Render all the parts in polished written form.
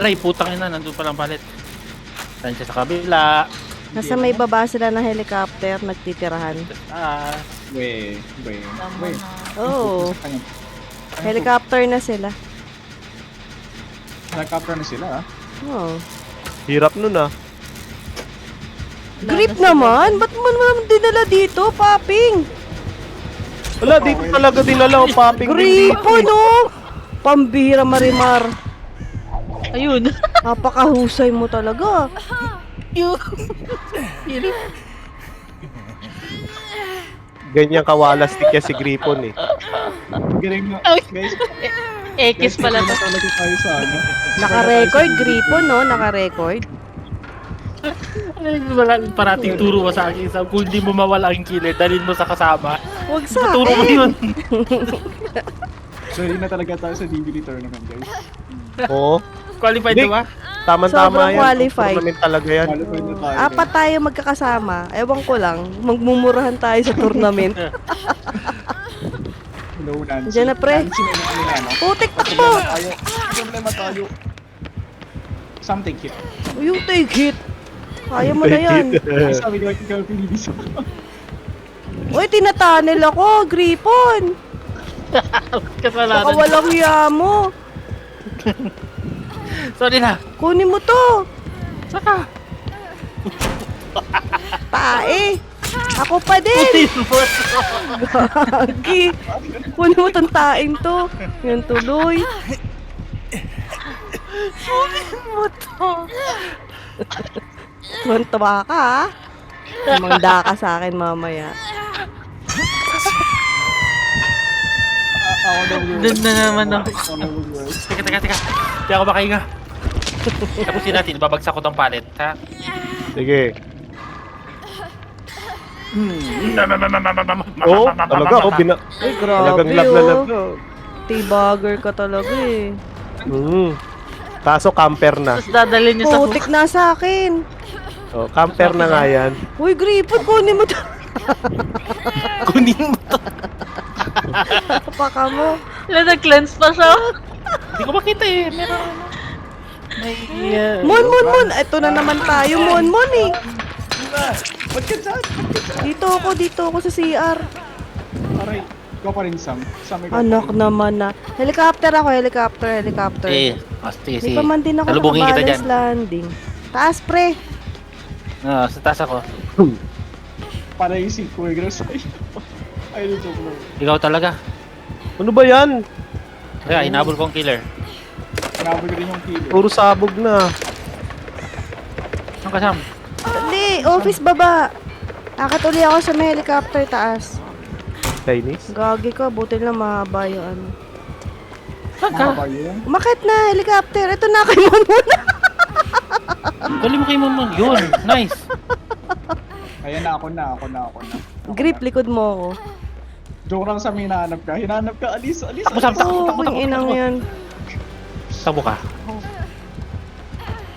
Try, putang ina, nandun palang palit. Saan siya sa kabila? Nasa may baba sila ng helicopter, nagtitirahan. Ah, Wait. Tama na. Oo. Helicopter na sila. Helicopter na sila ah. Oo. Hirap nun ah. Grip naman? Ba't mo naman dinala dito, Paping? Wala, dito talaga dinala ang popping din dito. Gripo, no? Pambihira Marimar. Ayun. Napakahusay mo talaga. Ganyan kawalastik yan si Gripon eh. Galing na. Ay. Guys, Ekis pala to. talaga tayo sa ano. Naka-record, Gripo, no? Naka-record. wala parating turo mo sa akin. Kung hindi mo mawala ang killer, dalhin mo sa kasama. Huwag sa Turo mo akin. yun. So, yun na talaga tayo sa DVD tournament, guys. Oo. Qualified Hindi. na ba? Tama-tama Sobrang yan. qualified. Tournament talaga yan. Qualified na tayo. Apat tayo magkakasama. Ewan ko lang. Magmumurahan tayo sa tournament. Hello, Nancy. Diyan na, pre. Nancy, may mga ano. Putik, takbo! Tayo. Problema tayo. Something hit. Yung take hit. Kaya mo na yan. Sabi ko, ikaw pinilis ako. Uy, tinatanil ako, Gripon. Baka Kasalanan. walang hiya mo. Sorry na. Kunin mo to. Saka. Tae. Ako pa din. Gagi. Kunin mo tong taing to. Yan tuloy. Tuwan-tuwa ka, ha? Mangda ka sa akin mamaya. Ako daw yun. Doon na naman ako. Ako daw yun. Teka. Hindi ako makahinga. Tapusin natin, babagsak ko tong palit, ha? Sige. Oo, talaga ako Ay, talagang grabe, lab na lab oh. na. T-bagger ka talaga, eh. Kaso camper na. Tapos dadalhin niyo sa Putik na sa akin. Oh, camper na nga yan. Uy, Gripon, kunin mo to. Kunin mo to. Paka mo. Wala, nag-cleanse pa siya. Hindi ko makita eh. Meron. May... Mon. Ito na naman tayo, Mon, eh. Ba't ka dyan? Dito ako sa CR. Aray. Ikaw pa rin, Sam. Sam, ikaw Anak pa rin. naman na. Helicopter ako, helicopter. Sige. Hindi pa man din ako Salubungin kita naka-balance dyan. landing. Taas, pre. Sa taas ako. Para yung si Kuya Gross. Ay, joke lang. Ikaw talaga. Ano ba yan? Kaya, hinabol ko ang killer. Sinabi ko rin yung kilo. Puro sabog na. Saan ka, Sam? Dali, office baba. Akit uli ako sa may helicopter taas. Chinese? Gagi ka, buti lang mahaba yung ano. Saan ka? Mahaba yun. Umakit na, helicopter. Ito na, kay Mon muna. Dali mo kay Mon. Yun, nice. Ayan na, ako na. Grip, likod mo ako. Joke lang sa hinahanap ka. Hinahanap ka, alis. Takbo, Sam. Oh, ang inang yan. Takbo ka.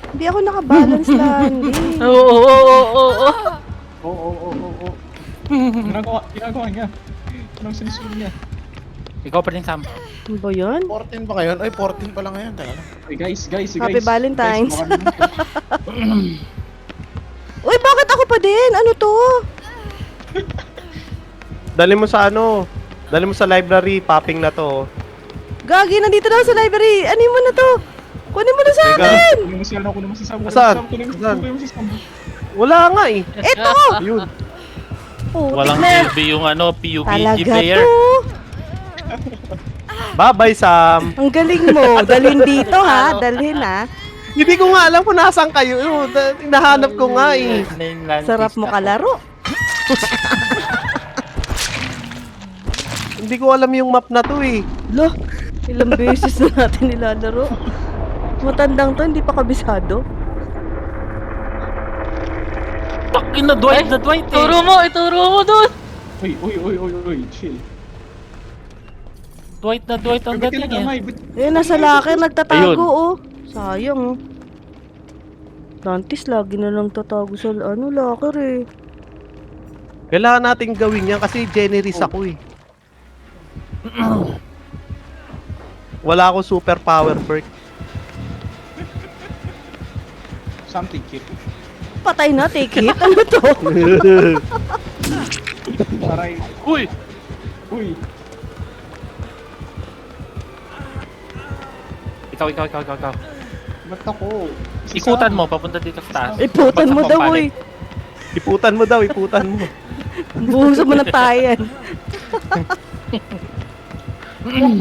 Hindi ako naka-balance landing. Oo. Oo. Ginagawa niya. Anong sinusunod niya? Ikaw pa rin, Sam. Ano ba yan? 14 ba ngayon? Ay, 14 pa lang ngayon. Teka lang. Hey guys. Happy Valentine's. Guys, baka Uy, bakit ako pa din? Ano to? Dali mo sa ano? Dali mo sa library, popping na to. Gagi, nandito na ako sa library. Ano mo na to? Kunin mo na sa Teka. akin. kunin mo si Sam. Saan? Kunin Saan? mo si Sam. Wala nga eh. Ito! Yun. Putik Walang na. PUB yung PUBG Talaga player. to. Bye-bye, Sam. Ang galing mo. Dalhin dito, ha? Dalhin, ha? Hindi ko nga alam kung nasaan kayo. Hinahanap ko nga eh. Sarap mo kalaro. Hindi ko alam yung map na to eh. Lo, ilang beses na natin nilalaro. Matandang to, hindi pa kabisado. Takin na Dwight eh. Ituro mo dun. Uy, chill. Dwight ang Ba't ka dating nakamay? eh. Nasa locker, nagtatago, Ayun. oh. Sayang, oh. Dantis, lagi na lang tatago sa, locker, eh. Kailangan nating gawin yan kasi generous ako eh. Wala akong super power perk. Something cute. Patay na, take it. Ano to? Aray. Uy! Uy. Ikaw. Ba't ako? Ikutan mo, papunta dito sa taas. Iputan mo daw, uy. Iputan mo daw, iputan mo. Buhusan mo na tayan.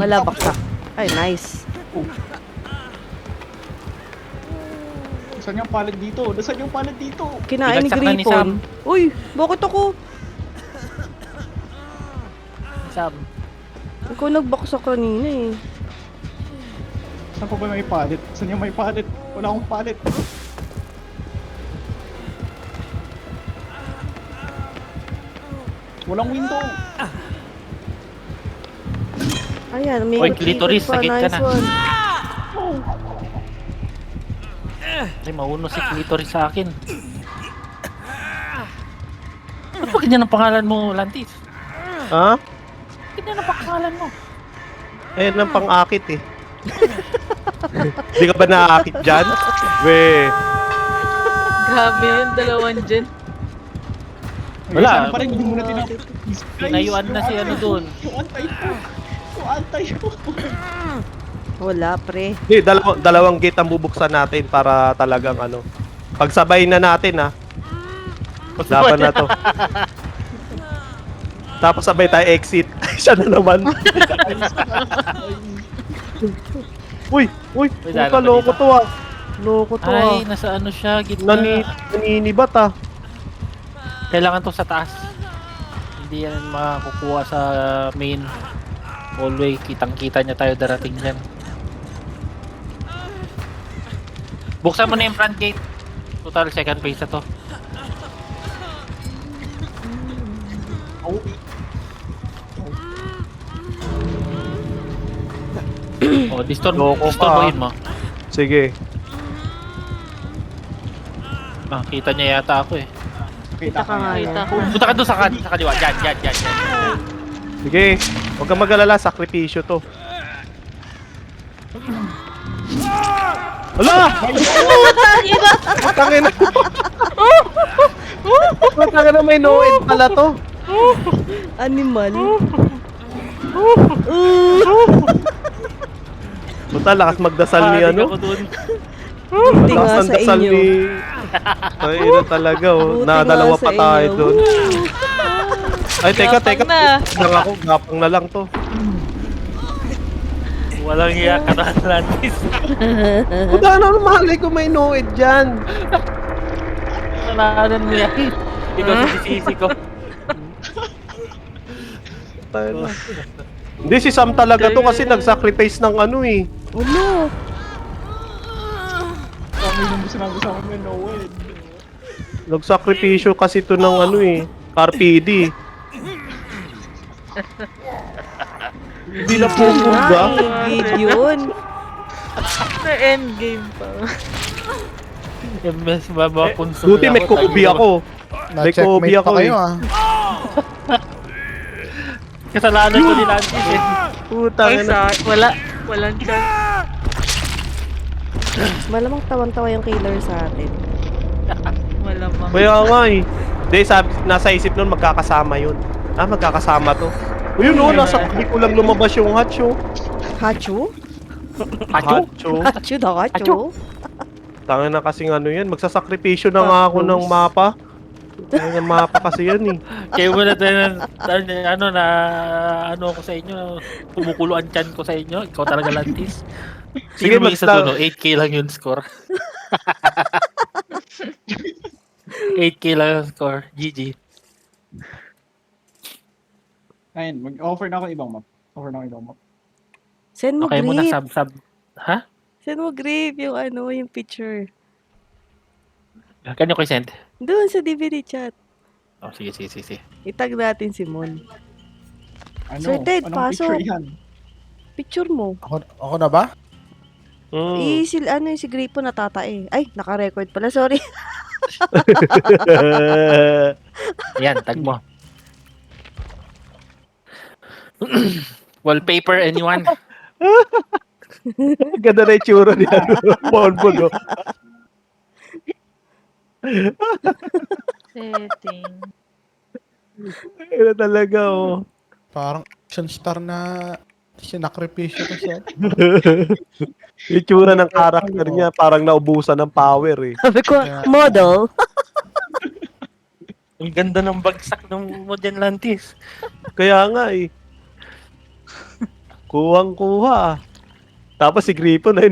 Wala baksak. Ay, nice. Nasaan yung palad dito? Nasaan yung palad dito? Kinain ni Binagsak na ni Gripon. Sam. Uy, bakit ako? Sam. Ikaw nagbaksak kanina eh. Saan pa ba may palad? Saan yung may palad? Wala akong palad. Walang window. Ayan, may Uy, ikot-ikot clitoris, pa. sakit ka Nice na. one. Ay, mauno si Clitoris sa akin. Ba't ba ganyan ang pangalan mo, Lantis? Ha? Ganyan ang pangalan mo. Ayan ang pang-akit eh. Hindi ka ba naakit dyan? We. Grabe yun, dalawang dyan. Wala. Saan pa rin? Hindi mo na tinapos. Pinayuan na si ano dun. Yung antay ko. Yung antay ko. Wala, pre. Hindi, dalawang gate ang bubuksan natin para talagang ano. Pagsabay na natin ha. Laban na to. Tapos sabay tayo exit. Siya na naman. Uy! Uy, Puta, dalawa loko dito. to ah. Loko to ah. Ay, nasa ano siya, gitna. Naninibat ah. Kailangan to sa taas. Hindi yan makukuha sa main hallway. Kitang-kita niya tayo darating dyan. Buksan mo na yung front gate. Total second phase na to. Oh, Oh, disturb Loko ka. disturbohin mo. Sige. Nakita niya yata ako eh. kita ka nga. Kita ko. Punta ka doon sa kaliwa. Yan. Sige. Huwag kang mag-alala. Sakripisyo to. Ala! Tangin na. Tangin na may no-end pala to. Animal. Puta, lakas magdasal ni Panig ano. ako dun. Buti nga Lakas ang sa dasal inyo. ni... Ay, ina talaga oh. Buti Nakadalawa nga sa pa tayo inyo. dun. Ay, teka. Gapang na. Lang ako. Gapang na lang to. Walang hiya ka na, Atlantis. Puta, ano malay ko may no-end dyan. Kasalanan mo yan. Ikaw sa sisisi ko. Tayo na. Hindi, si Sam talaga to kasi nag-sacrifice ng ano eh. Ulo. Kami nung sinabi sa akin na no way. Nagsakripisyo kasi to ng ano eh. RPD. Hindi na pumuga. Gideon. Sa endgame pa. Yung mes baba punso. Buti may kubi ako. May kubi Na-checkmate ako pa kayo eh. ah. Kasalanan ko ni Lantis eh. Puta Ay, na. walang chance. Malamang tawan-tawa yung killer sa atin. Malamang. Kaya nga eh. Hindi, sabi, nasa isip nun magkakasama yun. Ah, magkakasama to. O yun oh, nasa tabi ko lang lumabas yung hacho. Hachu? Hacho? Hachu daw, hachu. Tangin na kasing ano yan. Magsasakripisyo na nga ako ng mapa. Tangin ng mapa kasi yan eh. Kaya mo na ano ako sa inyo. Kumukulo ang chan ko sa inyo. Ikaw talaga Lantis. Sige, Sige, may isa doon, 8k lang yung score. 8k lang yung score. GG. Ayun, mag-offer na ako ng ibang map. Offer na ako ng ibang map. Send mo Okay mo na grip. sub. Ha? Send mo grip yung ano, yung picture. Kanyo ko send? Doon sa DVD chat. Oh, sige. Itag natin si Mon. Ano? Sir Ted, Anong pasok. picture yan? Picture mo. Ako na ba? Ano si Gripo natatae. Ay, naka-record pala. Sorry. Yan, tag mo. Wallpaper, anyone? Ganda na yung tsura niya. Bonbon, no? Setting. Ayun na talaga, oh. Parang action star na sinakripisyo ko sa... Itsura ng character niya, parang naubusan ng power eh. Sabi ko, Yeah. model. Ang ganda ng bagsak ng Modern Lantis. Kaya nga eh. Kuwang-kuha. Tapos si Griffon ay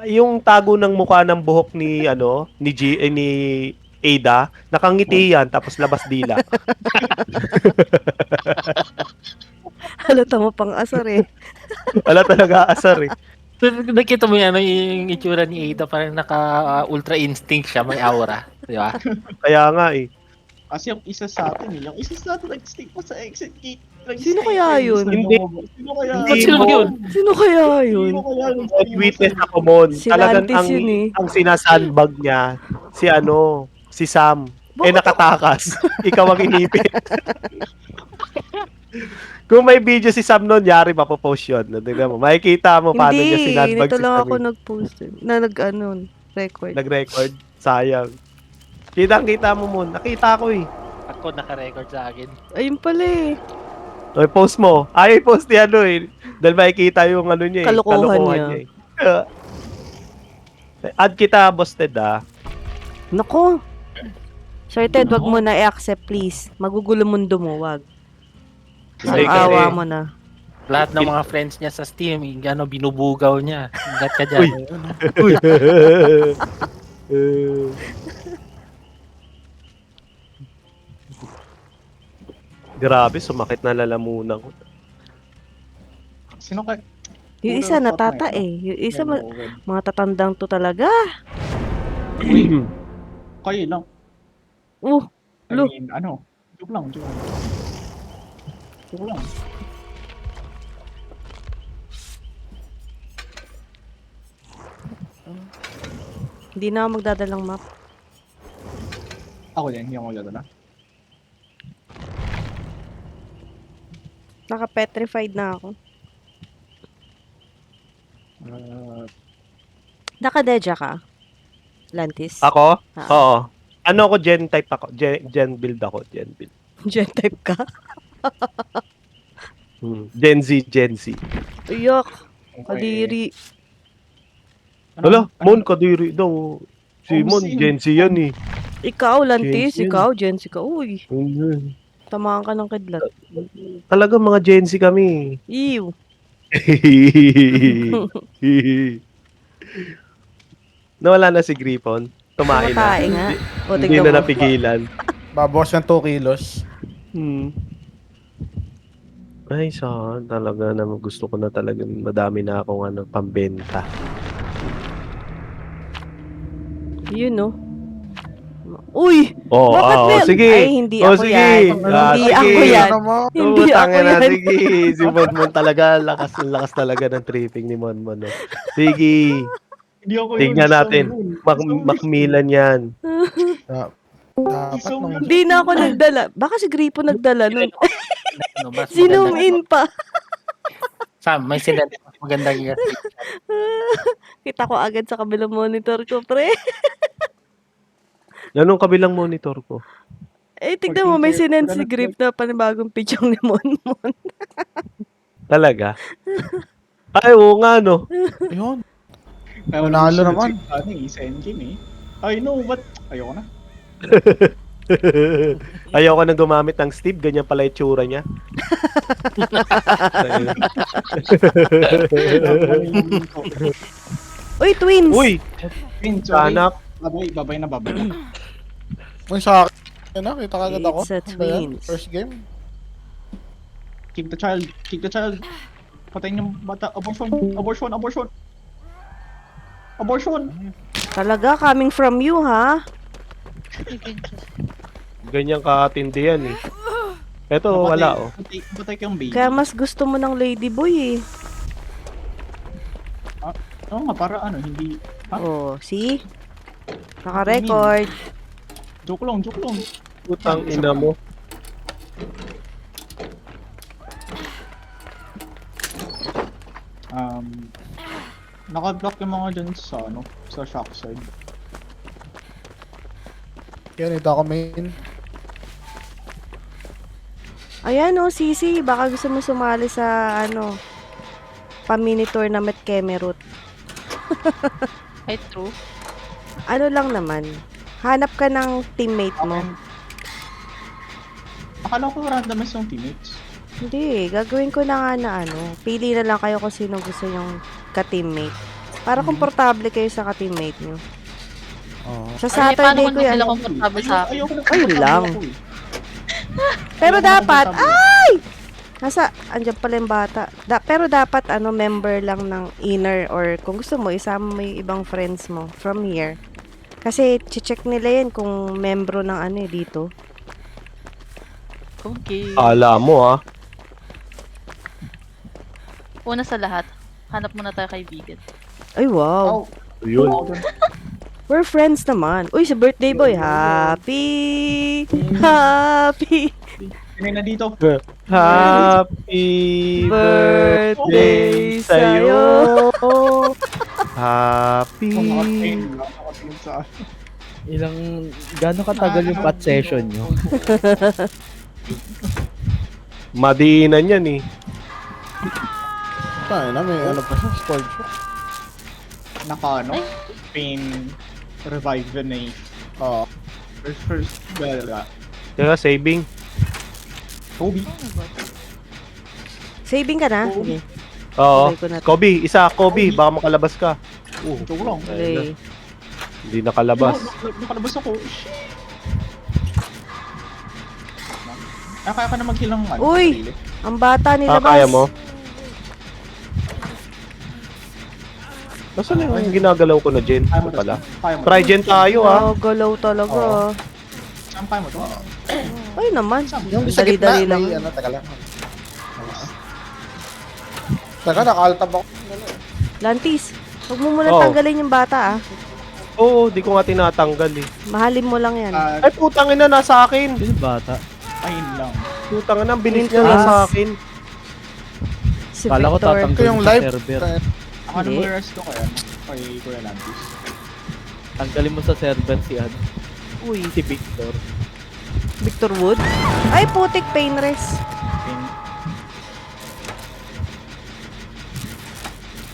yung tago ng mukha ng buhok ni ni Ada, nakangiti yan tapos labas dila. Halata mo pang asar eh. Wala talaga asar eh. So, nakita mo yan, yung itsura ni Ada, parang naka-ultra instinct siya, may aura. Di ba? Kaya nga eh. Kasi yung isa sa atin, yung isa sa atin nag-stick pa sa exit gate. Sino kaya yun? Hindi. Sino kaya Hindi Sino mo. yun? Sino kaya yun? Sino kaya yun? Witness ako mon. Si Talagang Lantis yun eh. ang sinasandbag niya si Sam. Bakit Nakatakas. Ikaw ang inipit. Kung may video si Sam noon, yari mapopost yun. Tignan mo. Makikita mo paano niya Hindi, sinandbag nito si lang Sam. ako nag-post eh. Na record. Nag-record. Sayang. Kitang-kita mo mon. Nakita ko eh. Ako naka-record sa akin. Ayun pala eh. O, post mo. Ay, post ni eh. Dahil makikita yung niya eh. Kalokohan niya. eh. Add kita, Boss Ted ah. Nako. Sir Ted, wag mo na i-accept please. Magugulo mundo mo, wag. Ang Sige, awa eh. mo na. Lahat ng mga friends niya sa Steam, binubugaw niya. Ingat ka dyan. Uy. Grabe, sumakit na lalamunan ko. Sino kaya? Yung isa natata eh. Yung isa mga tatandang to talaga. Kayo lang. I Lo. mean, joke lang. Joke lang. Hindi na ako magdadalang map. Ako din, hindi ako magdadala. Naka-petrified na ako. Nakadeja ka? Lantis? Ako? Ah. Oo. Ano ako, gen type ako. Gen build ako. Gen build. Gen type ka? Gen Z. Uyak. Kadiri. Wala, Mon, kadiri daw. Si Mon, Gen Z yan eh. Ikaw, Lantis. Gen Z. Ikaw, Gen Z ka. Uy, Hindi. tamaan ka ng kidlat. Talaga mga Gen Z kami. Ew. Nawala na si Griffon. Tumain na. Kumakain nga. O, Hindi tignan na mo. napigilan. Babawas ng 2 kilos. Ay, saan talaga naman gusto ko na talaga madami na akong pambenta. Yun, no? Uy! Oh, Bakit may- sige. Ay, hindi ako sige. yan. Hindi ako yan. Hindi ako Tangin na, yan. sige. Si Monmon talaga, lakas talaga ng tripping ni Monmon. No? Sige. Hindi ako Tingnan natin. Macmillan. Macmillan yan. Dapat nung... Hindi na ako nagdala. Baka si Gripo nagdala nun. Mas Zoom maganda- in pa. Sam, may sinend. Maganda yung Kita ko agad sa kabilang monitor ko, pre. Anong kabilang monitor ko? Eh, tignan mo, may sinend si Grip na panibagong pichong ni Monmon. Talaga? Ay, oo nga, no. Yun. Nanalo naman. Sa endgame eh. I know, but ayoko na. Ayoko nang gumamit ng Steve. Ganyan pala yung tsura niya. Uy, twins! Uy! Sorry. Anak. Babay na. Kung sa akin, ano, kita kagad ako. It's a Ano ba yan? twins. First game. Kick the child. Patayin yung bata. Abortion. Talaga, coming from you, ha? Ganyan katindi yan eh. Eto, wala oh. Patay kang baby. Kaya mas gusto mo ng ladyboy, eh. Oo nga, para hindi... Oh, see? Naka-record. Joke lang. Putang ina mo. Naka-block yung mga dyan sa shock side. Yan, ito ako main. Ayan o, Sisi. Baka gusto mo sumali sa, ano, pa-mini tournament Kemerut. Ay, true. Ano lang naman. Hanap ka ng teammate mo. Akala ko randomized yung teammates. Hindi, gagawin ko na nga na ano. Pili na lang kayo kung sino gusto yung ka-teammate. Para komportable kayo sa ka-teammate nyo. Oo. Sa Ay, paano Saturday kung ko hindi yan. sila komportable sa akin? Ayoko na Ayun lang. ako eh. Pero Ayoko na dapat, komportable. andyan pala yung bata. Pero dapat, ano, member lang ng inner or kung gusto mo, isama mo yung ibang friends mo from here. Kasi, check nila yan kung membro ng ano eh, dito. Okay. Ala mo ah. Una sa lahat, hanap muna tayo kaibigan. Ay, wow. Oh, Yun. ako dun. We're friends naman. Uy, sa birthday boy. Happy! Happy Pinay na dito. Happy birthday sa'yo! Happy. Nakatingin sa Gano'ng katagal yung pot session nyo? Madiinan yan eh. Tayo na, may ano pa siya, spoiled siya. naka ano? Pain revive the knife. Oo. First gala. Teka, saving. Kobe. Saving ka na? Sige. Oo. Sabay ko na to. Kobe, isa Kobe, baka makalabas ka. Ito ko lang. Okay. Hindi nakalabas. Nakalabas ako. Kaya ka na maghilang ano. Uy! sarili. Ang bata nilabas. Kaya mo? Nasaan yung ginagalaw ko na Jen? Kaya mo Ito pala. Kaya mo. Try Jen tayo ah. Oh, galaw talaga. Saan kaya mo to? Ay naman. Yung sa gitna, Dali-dali lang. may ano, taga lang. Taga, nakaltab ako. Lantis, huwag mo muna Oo. tanggalin yung bata ah. Oo, di ko nga tinatanggal eh. Mahalin mo lang yan. Ay putang ina, nasa akin. Sino bata? Ayun lang. Putang ina, bilis Minto niya lang. nasa akin. Si Kala ko Victor. tatanggal Ito yung sa live. server. Ako na Hindi. mag-rest ko kaya. Kay Kuya Lantis. Tanggalin mo sa server si ano. Uy, Si Victor. Victor Wood. Ay, putik, pain rest. Pain.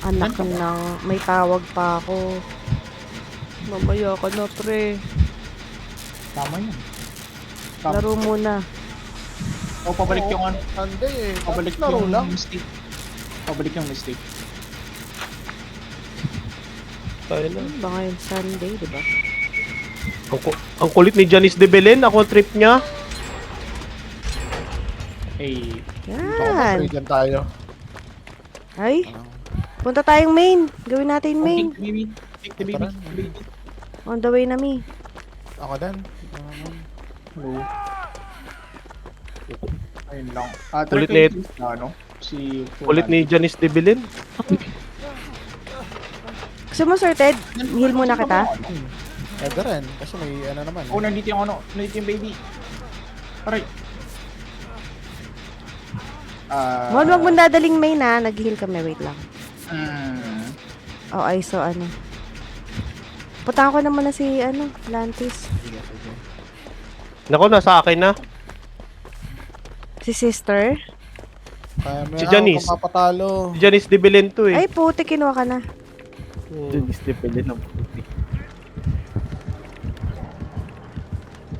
Anak ng may tawag pa ako. Mamaya ka na, pre. Tama yun. Laro muna. O, pabalik yung ano. Hindi eh. Pabalik Laro yung lang. mistake. Pabalik yung mistake. Tayo na. Baka yung Sunday, di ba? Ang kulit ni Janice de Belen, ako trip niya. Eh, Yan. Pwede dyan tayo. Ay, punta tayong main. Gawin natin main. take the baby. Take the baby. Baby. On the way na mi. Ako din. Hello. Ayun lang. Kulit try ni- ko yung ano, si Kulit ni Janice de Belen. Gusto mo, Sir Ted? Heal muna kita. Pwede rin. Kasi may ano naman. Oh, nandito yung ano, nandito yung baby. Aray. Wag mo dadaling main na. Nag-heal kami. Wait lang. Mm, Oh, ay, so ano. Puntahan ko na muna si, ano, Lantis. Sige, sige. Nako, nasa akin na. Si sister. Kaya may Si Janice. ako mapatalo. Si Janice de Belen to eh. Ay, puti, kinuha ka na. Dun is depende ng puti.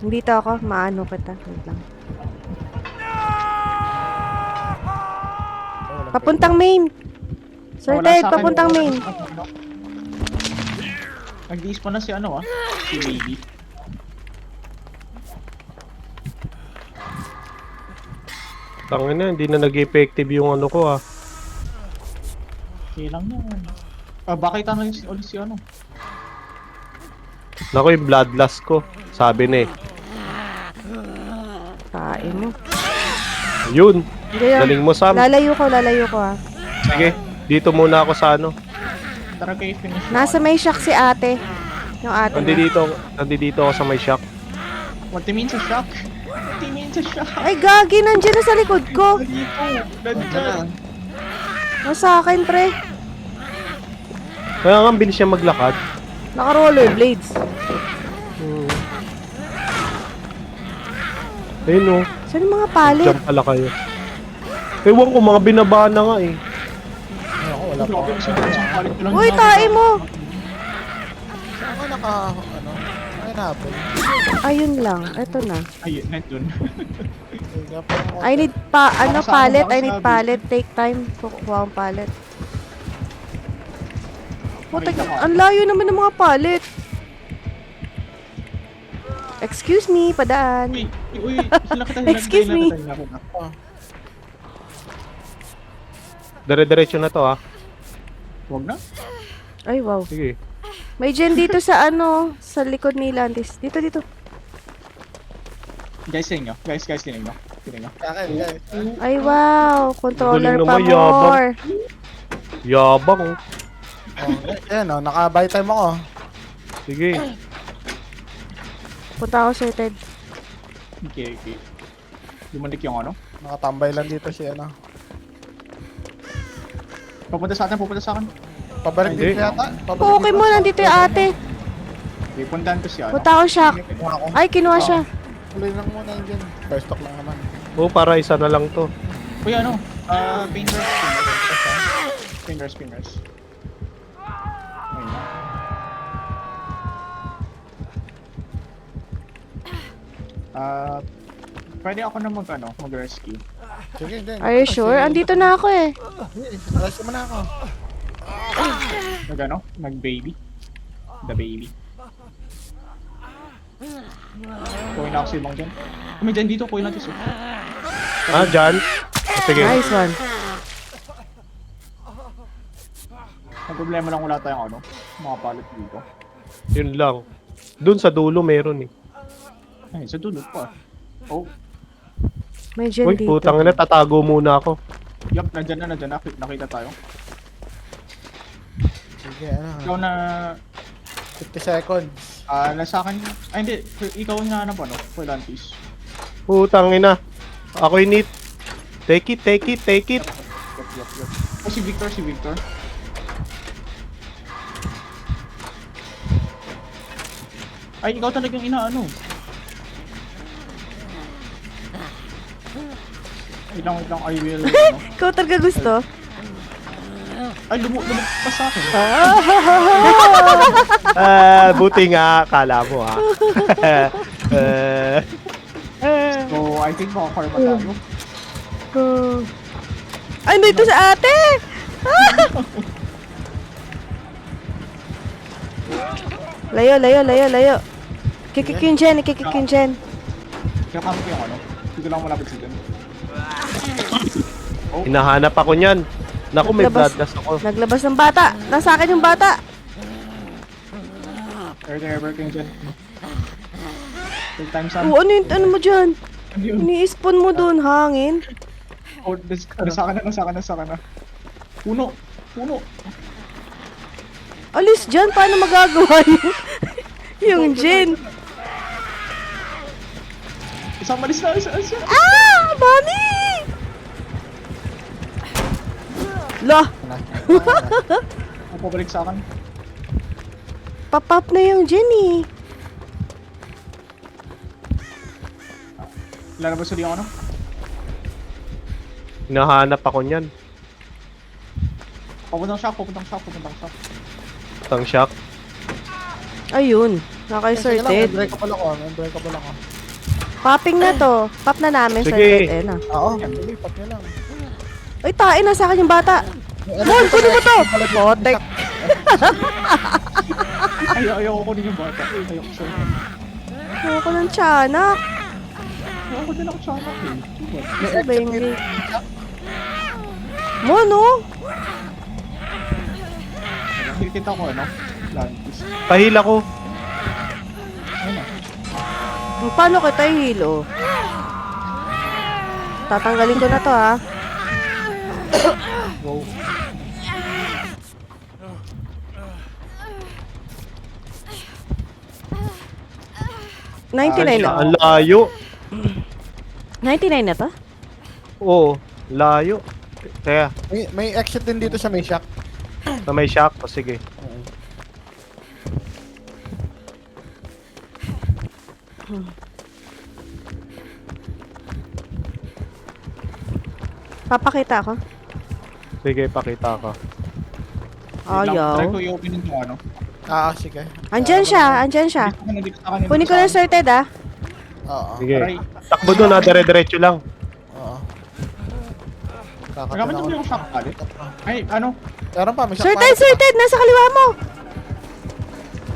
Dito ako, maano kita. Wait lang. Papuntang main. Sir wala Ted, sa akin. papuntang main. Nag-despawn na si ano si baby. Tangin na, hindi na nag-effective yung ano ko ah. Okay lang yan. Bakit ano ulit si ano? Nako, yung bloodlust ko. Sabi na eh. Kain mo. Yun, Hindi ah. galing mo Sam. Lalayo ko ah. Sige, dito muna ako sa ano. Tara kayo finish. Nasa may shock si ate. Yung ate mo. Nandito ako sa may shop. What do you mean sa shock? What do you mean sa shock? Ay, gagi, nandiyan na sa likod ko. Dito! Nandyan! Nasa akin, pre. Kaya nga, ang bilis siya maglakad. Naka rollerblades. Ayun, oh. Saan yung mga palit? Diyan pala kayo. Ewan ko, mga binaba na nga eh. Ay, ako, wala pa. Grabe, isang palit ko lang. Uy, tae mo! Saan ako ano? Ay, napon. Ayun lang, eto na. Ay, nandun. I need palit, I need sabi. palit. Take time, kukuha ang palit. Puta, Makita ko. ang layo naman ng mga palit. Excuse me, padaan. Uy, Excuse me. Dire-diretso na to, ha. Huwag na. Ay, wow. Sige. May gen dito sa sa likod ni Landis. Dito, dito. Guys, tingin nyo. Guys, tingin nyo. Tingin nyo. Akin, guys. Ay, wow. Controller Galing pa naman, yabang. more. Yabang, oh. Oh, ayan, oh, naka-buy time ako. Sige. Punta ako sa Ted. Okay. Lumalik yung ano. Nakatambay lang dito si ano. Papunta sa akin. Pabalik Hindi. dito yata. Okay mo, nandito yung ate. Okay, puntahan ko siya. Punta ako siya. Ay, kinuha siya. Tuloy lang muna yun dyan. First stock lang naman. Oh, para isa na lang to. Uy, ano? Fingers. Ayun na. Pwede ako na mag-rescue. Sige, din. Are you sure? Andito na ako eh. Alas mo na ako. Mag-baby. The baby. Kuhin na ako sa ibang dyan. May dyan dito, kuhin natin siya. Ah, dyan? Sige. Nice one. Ang problema lang wala tayong mga palit dito. Yun lang. Doon sa dulo meron eh. Ay, sa dulo pa. Oh, May gen Uy, dito. putang ina, tatago muna ako. yup, nandyan na. Nakita tayo. Sige, ano. Ikaw na, 50 seconds. nasa akin, hindi, ikaw na for Dantes. Putang ina. Ako init. Take it. Yup. Oh, si Victor. Ay, ikaw talagang inaano. Wait lang, I will, Ikaw talaga gusto? Ay, lumuk pa sa akin. Buti nga, kala mo ah. So, I think makakarma tayo. Ay, dito sa ate! Layo. Kikik yung gen. Kaya kami ko yung dito lang malapit sa dyan. Hinahanap ako niyan. Naku, may Naglabas. bloodlust ako. Naglabas ng bata. Nasa akin yung bata. Ever kayo dyan. Take time, Sam. Oo, ano mo dyan? Ano yun? Ini-spawn mo dun, hangin. Oh, nasa ka na. Puno. Alis dyan, paano magagawa yung gen? Isang malis na. Ah! Mami! Lah! Pabalik sa akin. Pop-up na yung gen eh. Lalabas ulit yung Hinahanap ako niyan. Pupuntang shock. Tang shock. Ayun, Sige lang, naka-sorted. unbreakable ako. Popping na to. Pop na namin, Sige. sorted. Eh na. Oo, sige, pop nyo lang. Ay, tain na sa akin yung bata. Mon, kunin mo to! Potek. Ayoko ko din yung bata. Ayoko siya. Ayoko ng tiyanak. Ayoko din ako siya. Isa ba yung gate? Mon, oh! Nakikita ko, Lantis. Pahil ako. Paano kita hilo? Tatanggalin ko na to, ha? Go. $99 na. Ang layo. $99 na to? Oo, layo. Kaya, May exit din dito sa may shack. na may shock. O sige. Papakita ako. Sige, pakita ka. Try Ayaw. ko i-open yung ano. Sige. Andyan siya, andyan siya. Dito sa akin. Kunin ko na sorted ah. Oo. Sige. Aray. Takbo doon ha, dire-diretso lang. Oo. Nagamit mo yung shock pala. Ay, ano? Meron pa, may shock Sorted, pallet pa. sorted! Nasa kaliwa mo!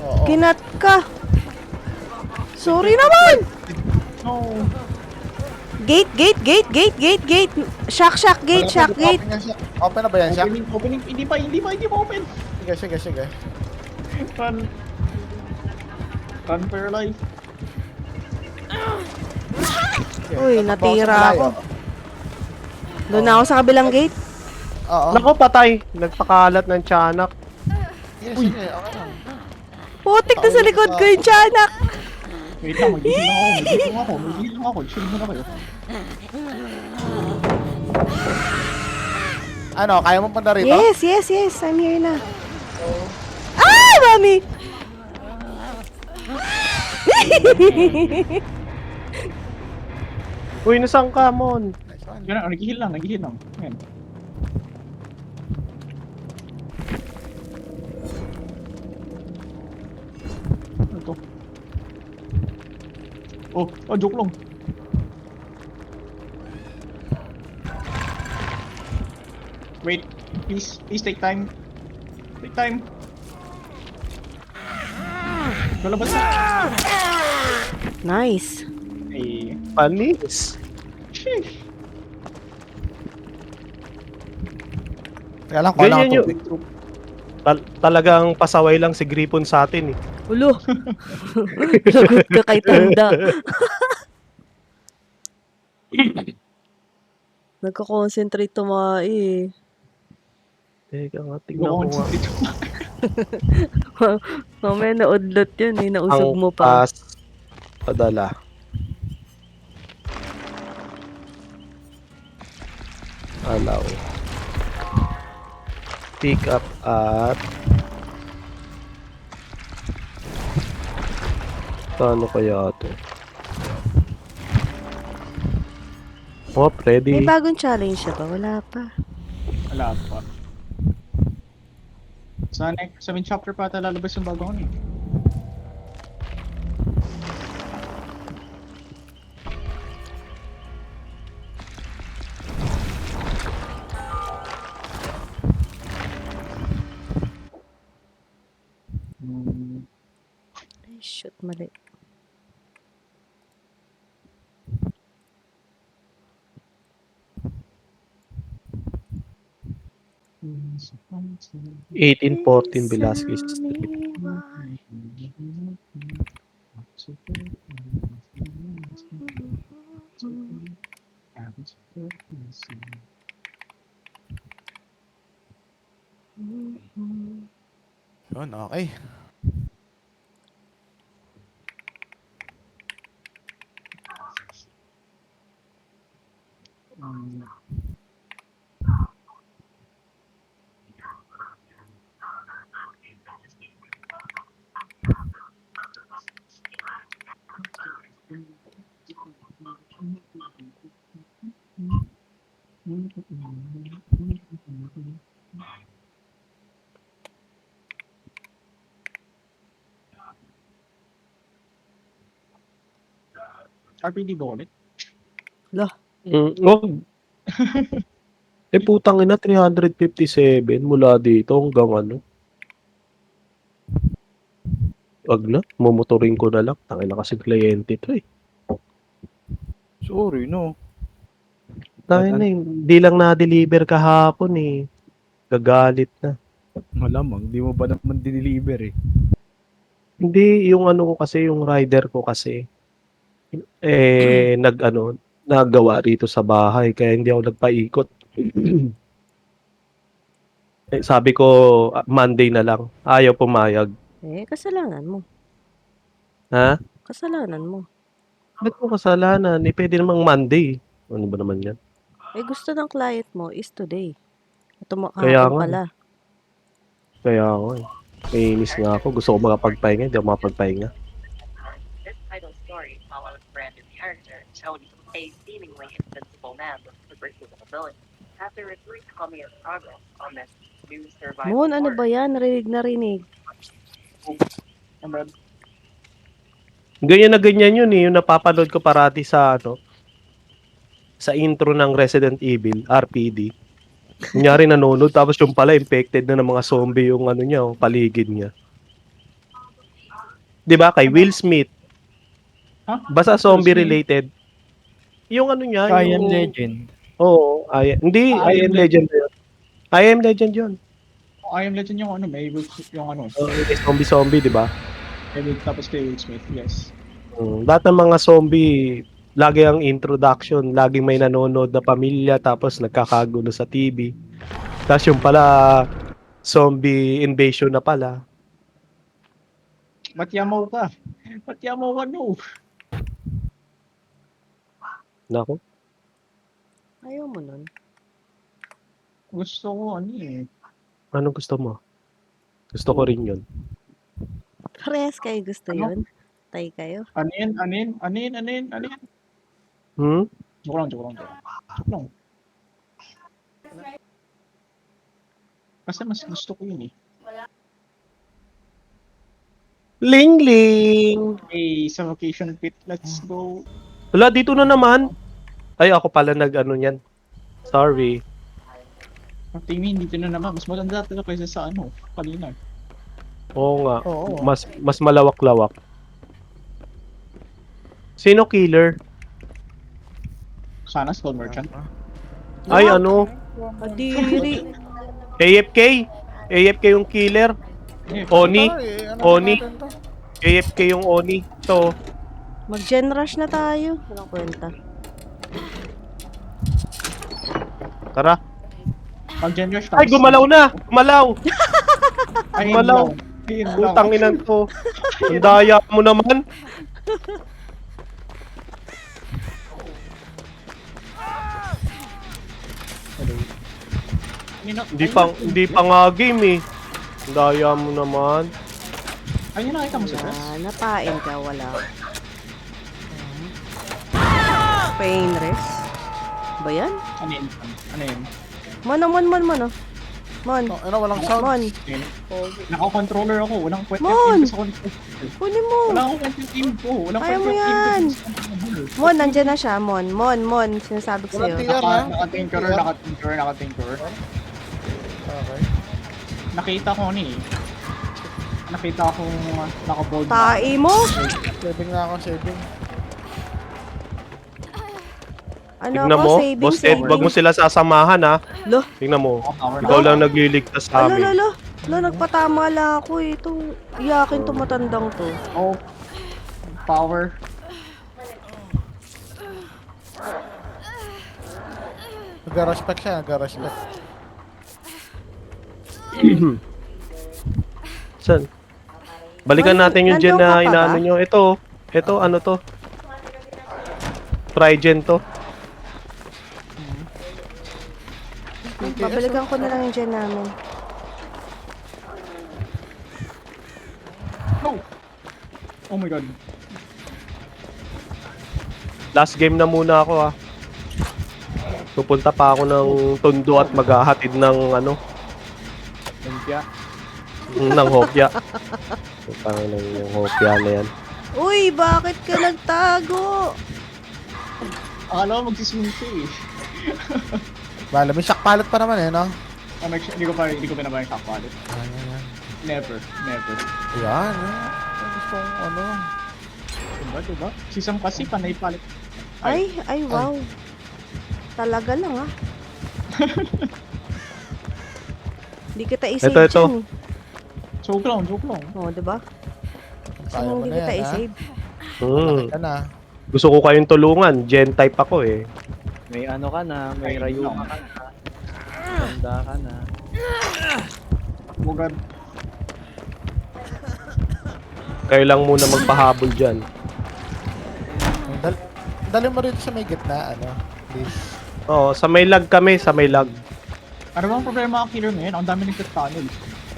Oo. Kinat ka. Sorry naman! No. Gate, gate, gate, gate, gate, gate. Shock, shock, gate, shock, gate. Open yan siya. Open na ba yan siya? Opening. Hindi pa open. Sige. Run. Run for your life. Uy, natira ako. Doon na ako sa kabilang gate. Oo. Nako, patay. Nagpakalat ng tiyanak. Sige, okay lang. Putik na sa likod ko yung tiyanak. Wait lang, mag-heal lang ako. Chill muna kayo. Ano, kaya mo punta rito? Yes. I'm here na. Ah, mami! Uy, nasaan ka, Mon? Nice one. Yan na, nag-heal lang. Ayan. Ano to? Oh, joke lang. Wait, please take time. Take time. Lalabas na. Nice. Eh, Panis. sheesh. Kaya lang, kuha lang Ganyan ako yun. tubig. Talagang pasaway lang si Gripon sa atin eh. Ulo. Lagot ka kay Tanda. Nagko-concentrate tumae eh. Teka nga, tignan ko nga. Mamaya naudlot yun eh. Nausog mo Ang pa. taas padala. Allow. Pick up at paano kaya ito? Oh, May ready. bagong challenge na ba? Wala pa. Wala pa. Sa main chapter pa ata lalabas yung bago ano eh. Ay, shoot, mali. Hmm. 1814 Velasquez Street. Yun, okay. RPD ba ulit? Wag. Putang ina, 357 mula dito hanggang ano. Wag na, mumotorin ko na lang. Tangina kasi kliyente to eh. Sorry, no. Tangina, hindi lang na-deliver kahapon eh. Gagalit na. Malamang, di mo ba naman diniliver eh. Hindi, yung ano ko kasi, yung rider ko kasi, naggawa rito sa bahay, kaya hindi ako nagpaikot. Sabi ko, Monday na lang. Ayaw pumayag. Eh, kasalanan mo. Ha? Kasalanan mo. Ba't mo kasalanan? Pwede namang Monday. Ano ba naman yan? Eh, gusto ng client mo is today. Ito mo Kaya kahapon nga. pala. Kaya ako eh. Naiinis nga ako. Gusto ko makapagpahinga. Hindi ako makapagpahinga. This title story follows Brandon's character, Tony, a seemingly invincible man with superhuman abilities. After referring to coming in progress on this new survival Mon, ano horror, ba yan? Narinig. Ang bad. Ganyan na ganyan yun eh, yung napapanood ko parati sa ano, sa intro ng Resident Evil, RPD. Kunyari nanonood, tapos yung pala infected na ng mga zombie yung ano niya, yung paligid niya. 'Di ba kay Will Smith? Huh? Basta zombie related. Yung ano niya, I am yung Legend. Oo, hindi Ah, I am Legend yun. I am Legend yun. I Am Legend yung ano, may yung ano, Zombie, 'di ba? tapos kay Will Smith, yes. Lahat ng mga zombie, lagi ang introduction, laging may nanonood na pamilya, tapos nagkakagulo sa TV. Tapos yung pala, zombie invasion na pala. Matyamaw ka. Matyamaw ka, no. Nako. Ayaw mo nun. Gusto ko ano eh. Anong gusto mo? Gusto ko rin yun. Parehas kayo gusto Ano? yun? Tay kayo? Anin. Joke lang. Joke lang. Kasi mas gusto ko yun eh. Ling Ling! Hey, sa vacation pit, let's go. Wala, dito na naman. Ay, ako pala nag-ano yan. Sorry. Ang tingin, dito na naman. Mas maganda talaga kaysa sa ano, kanina. Oo nga. Oo. Mas malawak-lawak. Sino killer? Sana Stone Merchant. Ay, ano? Adiri. AFK? AFK yung killer? Oni? Oni? AFK yung Oni. So, Mag-gen rush na tayo. Walang kwenta. tara. Pag Gen Rush, Ay, gumalaw na! Gumalaw! Ay, Gumalaw! Putang inan to. Ang daya mo naman. Hindi pa nga game eh. Ang daya mo naman. Ay, nakita mo sa dress? Napain ka, wala. Pain rest. Ba yan? Ano yun? Mon. Mon. Ano, walang sound. Mon. Naka-controller ako. Walang kwenta Mon! yung team sa controller. Kunin mo. Wala akong kwenta yung team ko. Walang Kaya kwenta mo yung team yan. ko. Mon, nandyan na siya. Mon. Sinasabi ko Walang sa'yo. tier, ha? Naka-tinker. Okay. Nakita ko ano eh. Nakita ko naka-bold. Tai mo. Saving na ako, saving. Ano Tignan ako? mo. Saving, Boss Ed, wag mo sila sasamahan ha. Lo. Tingnan mo. Power Ikaw lang nagliligtas sa amin. Lo, nagpatama lang ako eh. Ito, iyakin to matandang to. Oh. Power. Nag-respect siya, nag-respect. Saan? Balikan natin yung gen Nandun ka na pa inaano ba? nyo. Ito, ano to? Trygen to. Babalikan ko na lang yung gen namin. No. Oh my god. Last game na muna ako ha. Pupunta pa ako ng Tondo at maghahatid ng ano, Lumpia. ng hopya. Parang yung hopya na yan. Uy, bakit ka nagtago? Akala ko magsiswing siya eh. Bala, may shock pallet pa naman eh, no? Hindi ko pa naman yung shock wallet. Ayan. Never. Ayan, eh. Gusto kong ano. Diba? Si Sam kasi panay palit. Ay, wow. Talaga lang ah. Hindi kita isave Ito. dyan eh. Joke lang. Oo, diba? Kaya mo Hindi na kita yan, ha? isave. Malaki ka na. Gusto ko kayong tulungan. Gen type ako eh. May ano ka na, may Ay, rayuma no. ka na. Ganda ka na. Oh god. Kayo lang muna magpahabol dyan. Dali mo rito sa may gitna, ano? Please. Oo, sa may lag kami, sa may lag. Ano bang problema ang killer ngayon? Ang dami nagtatunnel.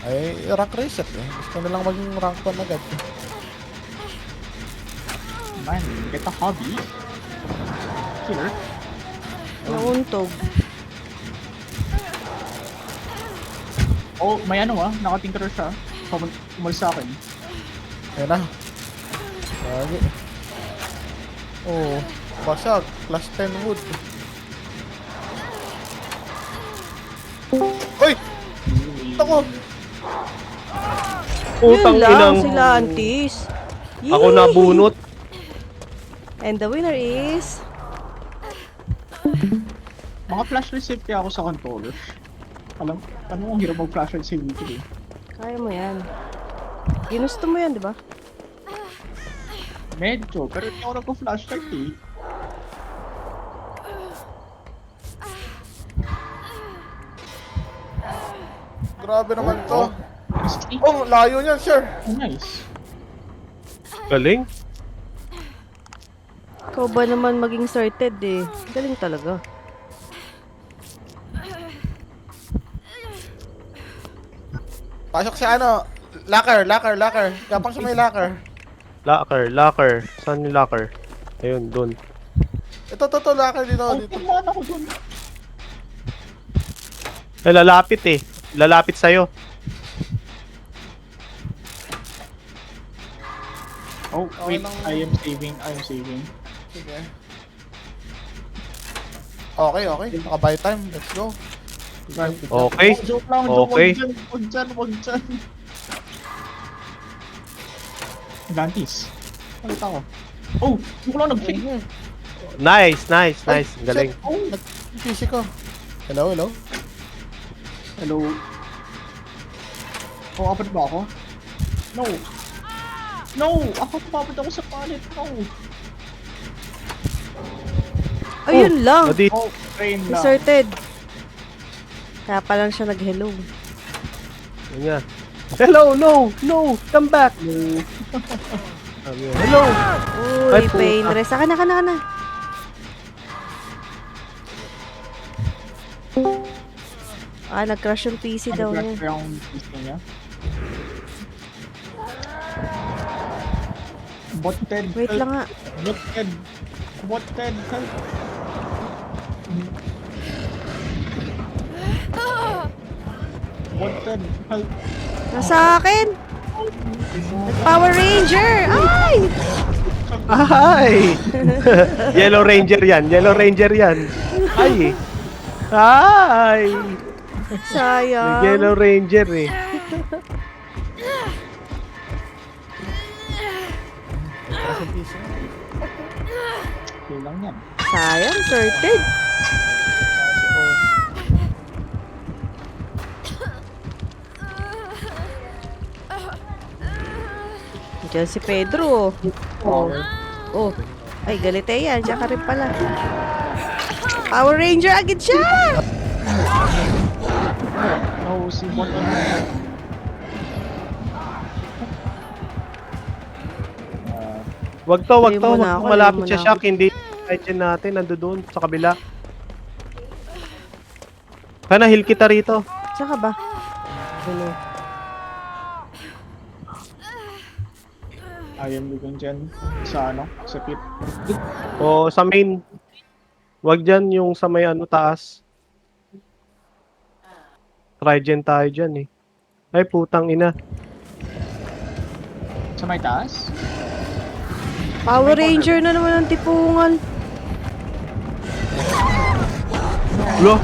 Ay, rank reset eh. Gusto na lang maging rank 1 agad. Man, get a hobby. Killer. Nauntog. Oh, may ano nakatingkaro siya. Umalis sa akin. Ayun na. Lagi. Oh, basag. Plus 10 wood. Uy! Ako! Utang Yun lang, inang. sila antis. Ako Yee! nabunot. And the winner is... Mga flashlight safety ako sa controller. Alam mo, ang hirap mag-flashlight sa dito eh. Kaya mo yan. Ginusto mo yan, di ba? Medyo, pero hindi ako nagpa-flashlight eh. Grabe naman to. Honestly, Oh, layo niyan, sir. nice. Galing. Ikaw ba naman maging sorted eh? Galing talaga. Pasok sa ano, locker. Kapang sa may locker. Locker. Saan yung locker? Ayun, doon. Ito, locker dito, Oh, dito. tumaan ako dun. Eh, lalapit eh. Lalapit sa'yo. Oh, Okay wait. lang. I am saving. Sige. Okay. Naka-buy time. Let's go. Okay. Oh, joke lang. Okay. Wag dyan. Gantis. Palit ako. Oh, hindi ko lang nag-fake. Nice. Galing. Oh, PC ko. Hello. hello. Oh, apat ba ako? No, ako tumapit ako sa palit. No. Ayun lang! Adi, Oh, train lang. Deserted. Kaya pa lang siya nag-hello. yun nga. Hello, no, come back. Sabi yun, hello. Uy, Ay, puta. pain rest. Ka na. Nag-crash yung PC daw niya. Nag-crash yung PC niya. Botted. Wait lang nga. Botted. Help. Botted. Help. Nasa akin! Nag-Power Ranger! Ay! Ay! Yellow Ranger yan. Ay! Ay! Sayang. Yellow Ranger eh. Crash yung PC. Okay lang yan. Sayang, sorted. Diyan si Pedro. Oh. Ay, galit eh yan. Diyan ka rin pala. Power Ranger agad siya! No, si Botted. Wag to. Layo mo na ako, Malapit layo mo siya na shock. Hindi. Kahit natin. Nando doon. Sa kabila. Kana, heal kita rito. Saan ka ba? Hello. I am looking dyan sa sa pit. O sa main. Wag dyan yung sa may taas. Trygen tayo dyan eh. Ay putang ina. Sa may taas? Power Ranger na naman ang tipungan. Lo.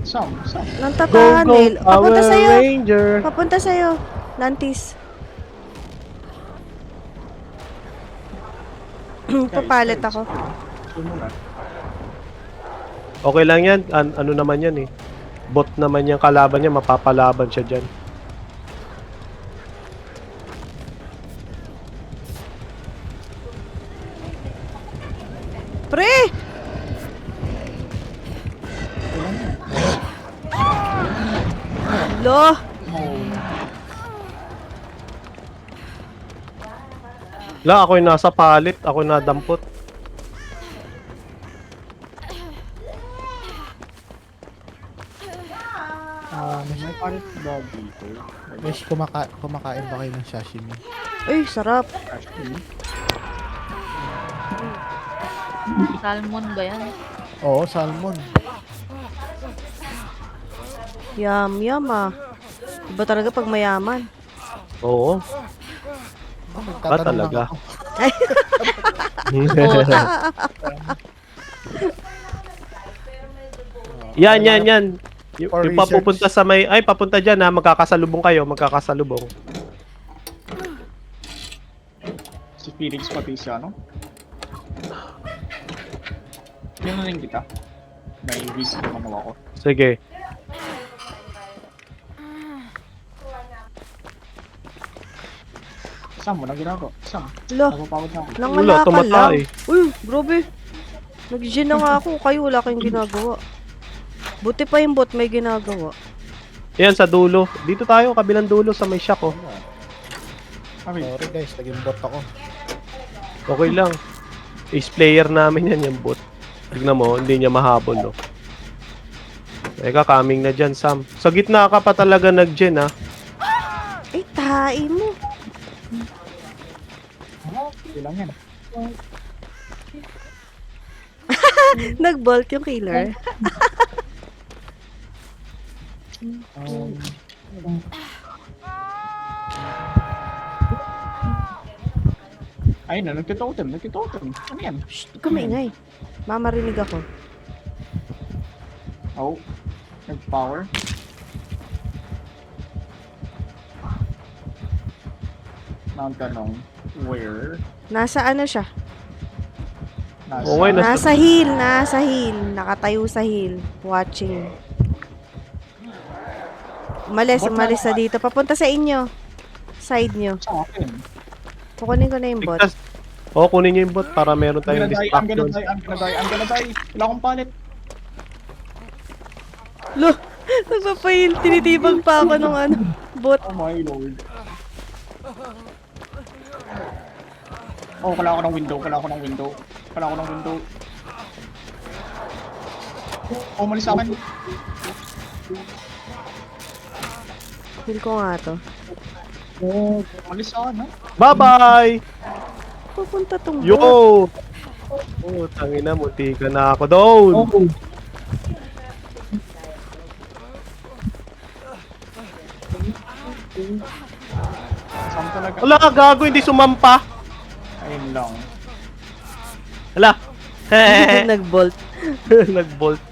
Sam. Nang Go, tatahanil. Papunta Power sa'yo. Ranger. Papunta sa'yo. Lantis. Papalit ako. Okay lang yan. Ano naman yan eh. Bot naman yung kalaban niya. Mapapalaban siya dyan. Pre! Lo! La, ako yung nasa palit. Ako yung nadampot. May palit ba dito? Guys, kumakain ba kayo ng sashimi? Ay, sarap. Actually, Salmon ba yan? Oo, salmon. Yum, yum ah. Iba talaga pag mayaman. Oo. Ba Tatanong talaga? lang ako. Yan. For Yung papupunta sa may... Ay, papunta dyan ha. Magkakasalubong kayo. Magkakasalubong. Si Felix pati si ano. Yan na rin kita. May visit naman ako. Sige. Sam, walang ginagawa. Sam, Lo, napapagod na ako. Wala, nangalakal lang. tumatay. Uy, grabe. Nag-gin na nga ako. Kayo wala kayong ginagawa. Buti pa yung bot may ginagawa. Yan, sa dulo. Dito tayo, kabilang dulo sa may shack, oh. Kami. Sorry guys, naging bot ako. Okay lang. Ace player namin yan, yung bot. Tignan mo, hindi niya mahabol, no. Teka, coming na dyan, Sam. Sa gitna ka pa talaga nag-gen, ha. Eh, tae mo. Ilang yan. Nag-bolt yung killer. Ayun na, nagtitotem. Ano yan? Shh, kumingay. Mamarinig ako. Oh, nag-power. Ang tanong, where? Nasa ano siya? Nasa, Okay, Nasa hill. Nakatayo sa hill. Watching. Umalis sa dito. Papunta sa inyo. Side nyo. sa akin. Kukunin ko na yung bot. Ligtas. Oo, kunin niyo yung bot para meron I'm tayong gonna distraction. I'm gonna die. Wala akong palit. Lo, nagpapail. Tinitibag pa ako nung ano, bot. Oh my lord. Oh, kailangan ko ng window. Oh, malis sa akin. Feel ko nga to. Malis sa akin, ha? Bye-bye! Pupunta tong bot. Yo! Oh, tangina, munti ka na ako doon. Saan talaga? Wala ka, gago, hindi sumampa. Ayun lang. Hala. Nag-bolt. Nag-bolt.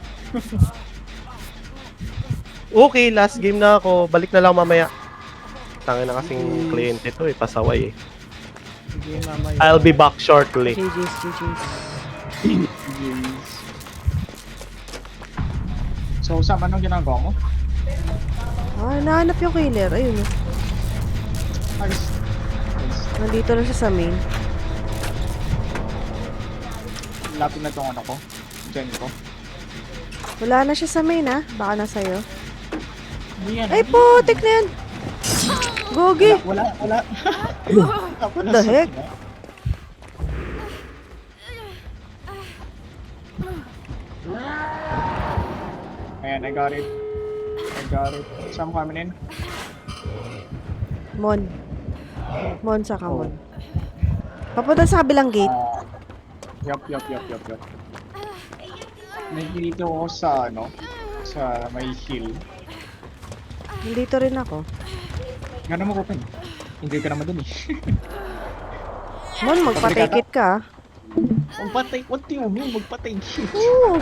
Okay, last game na ako. Balik na lang mamaya. Tangin na kasing kliyente to eh. Pasaway eh. Sige mamaya. I'll be back shortly. GG's. Yes. So, Sam, anong ginagawa mo? Ah, nahanap yung killer. Ayun. Ayos. Nandito na siya sa main. Lapit na tong ano ko. Gen ko. Wala na siya sa main, ha? Baka na sa'yo. Hindi yan. Ay, putik na yan! Gogi! Wala. What the heck? Ayan, I got it. Sam coming in. Mon. Mon sa Mon. Papunta sa kabilang gate. Yup. Nandito ako sa sa may hill. Nandito rin ako. Gano'n mo open? Enjoy ka naman dun eh. Mon, magpatikit ka. Magpatay? What do you mean? Magpatay? Oo.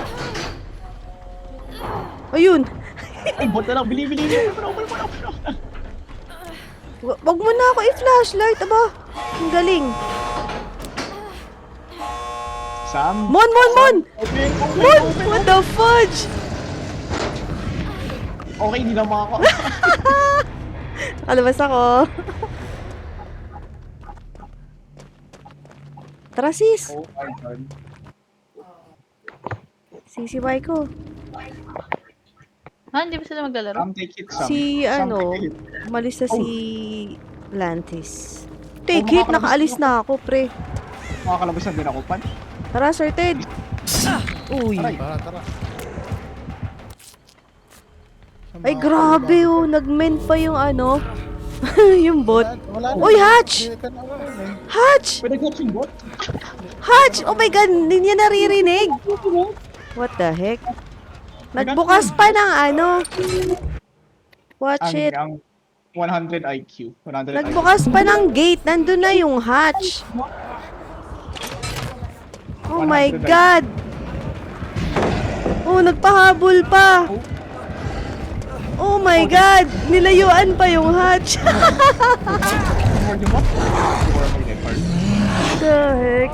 Ayun. Ay, bot na lang. Bili. Wag mo na ako i-flashlight. Aba, ang galing. Sam? Mon! Open! Mon! What the fudge? Okay, hindi na ako. Alabas ako. Tara sis. Oh my god. Sisiway ko. Ha? Hindi ba sila maglalaro? Sam, take it, Sam. Si Sam, ano, take it. umalis na si Lantis. Take Oh, it, nakaalis na ako, pre. Makakalabas na din ako, pan. Tara, Sir Ted. Uy. Aray. Tara. Ay, grabe oh. Nag-mend pa yung ano. yung bot. Wala na. Uy, Hatch! Hindi ka na open eh. Hatch! Pwede ko yung bot? Hatch! Oh my God, hindi niya naririnig. What the heck? Nagbukas pa ng ano. Watch it. Ang 100 IQ. 100 IQ. Nagbukas pa ng gate. Nandun na yung hatch. Oh my 100 God. Oh, nagpahabol pa. Oh my God. Nilayuan pa yung hatch. Reward mo? Reward mo yung card. The heck?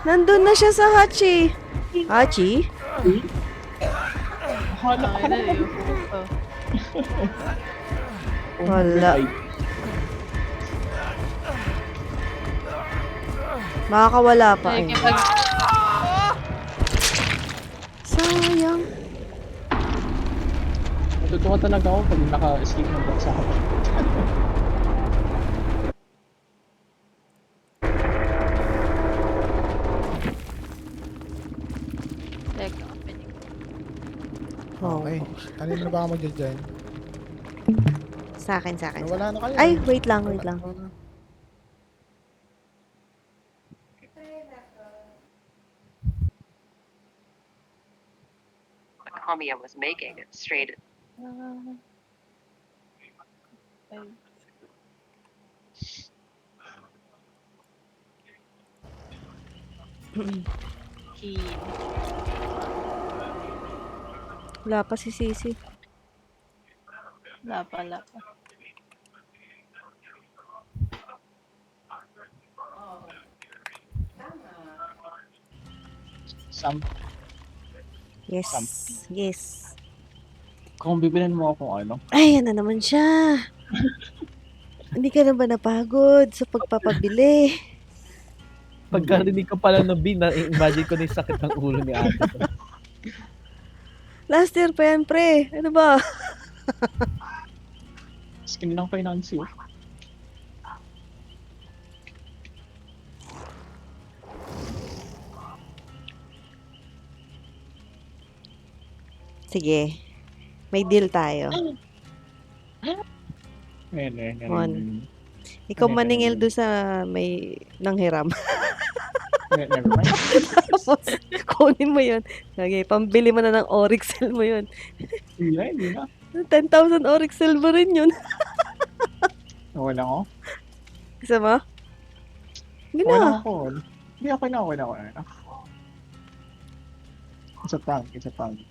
Nandun na siya sa hatch eh. Hachi? Hala Ay, na yun. Wala. Makakawala pa Ay, eh. kapag Sayang. Natutuwa talaga ako pag naka-escape ng bansa ako. teka, opening. Oh. Okay. Kanina na ba ako mag-join? Sa akin, sa akin. Wala na kayo. Ay, wait lang, wait lang. What Hamiya was making it straight. Ay. Key. Wala pa si Sisi. Wala pa. Sam, Yes, Sam. yes. kung bibilin mo ako ano, Ay, yan na naman siya. Hindi ka na ba napagod sa pagpapabili? Pagkarinig ko pala ng B, na-imagine ko na yung sakit ng ulo ni ate. Last year pa yan, pre. Ano ba? skin ng finance yun. Sige. May deal tayo. Ngayon. Mon. Ikaw maningil doon sa may nanghiram. Never mind. Tapos, kunin mo yun. Okay, pambili mo na ng Orixel mo yun. Hindi na. 10,000 Orixel mo rin yun. Wala ako. Isa mo? Hindi Wala na. ako. Hindi ako na. Wala. It's a prank.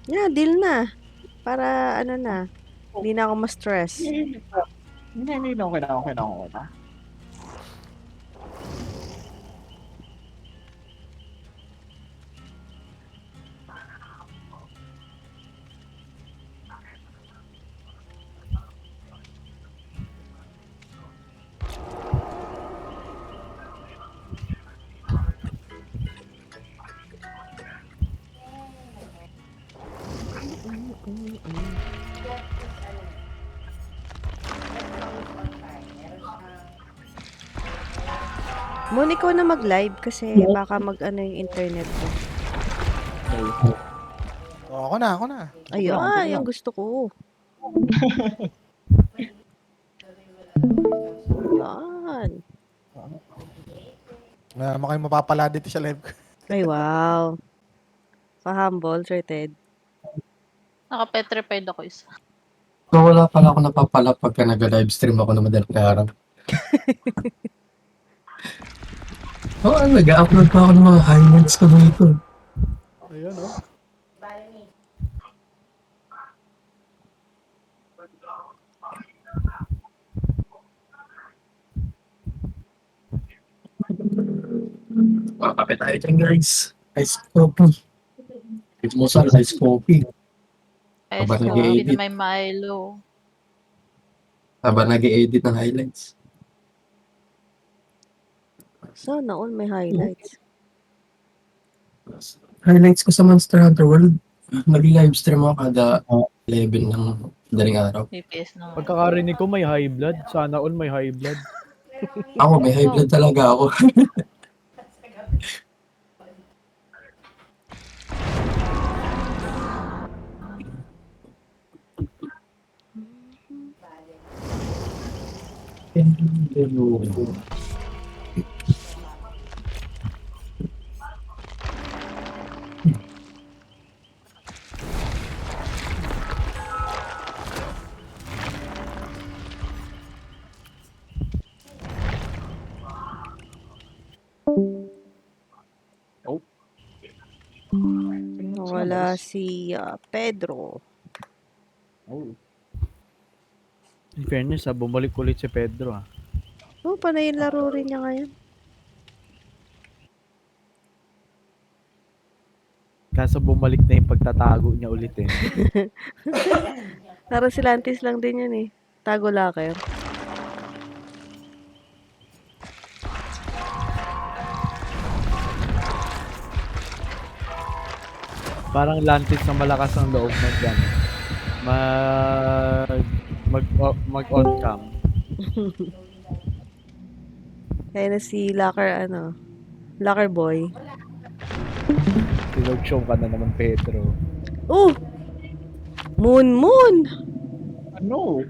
Yeah, deal na. Para ano na. Hindi na ako ma-stress. Hindi na. Okay na. Mon, ikaw na mag-live kasi baka mag-ano yung internet mo. Oh, ako na. Ayun, yung gusto ko. Yan. Naman kayo mapapala dito sa live ko. Ay, wow. Pa-humble, rated. Naka-petrified ako isa. So, wala pala ako napapala pagka nag-livestream ako na madaling araw. Oo, nag-upload pa ako ng mga highlights ko dito. Ayun, oh. Makape tayo dyan, guys. Ice coffee. Ito mo sa ice coffee. Ay, Aba, so, nag-i-edit. may Milo. Habang nag-i-edit ng highlights. Sana all may highlights. Highlights ko sa Monster Hunter World. Nag-livestream ako kada 11 ng daling araw. BPS naman. Pagkakarinig ko may high blood. Sana all may high blood. Ako, may high blood talaga ako. Wala si Pedro. Oh. In fairness, bumalik ulit si Pedro. Oh, panay yung laro rin niya ngayon. Kaso bumalik na yung pagtatago niya ulit eh. Para si Lantis lang din yun eh. Tago locker. Parang Lantis na malakas ang loob mag on cam. Kaya na si locker locker boy. Silog show ka na naman, Pedro. Oh! Moon! Ano?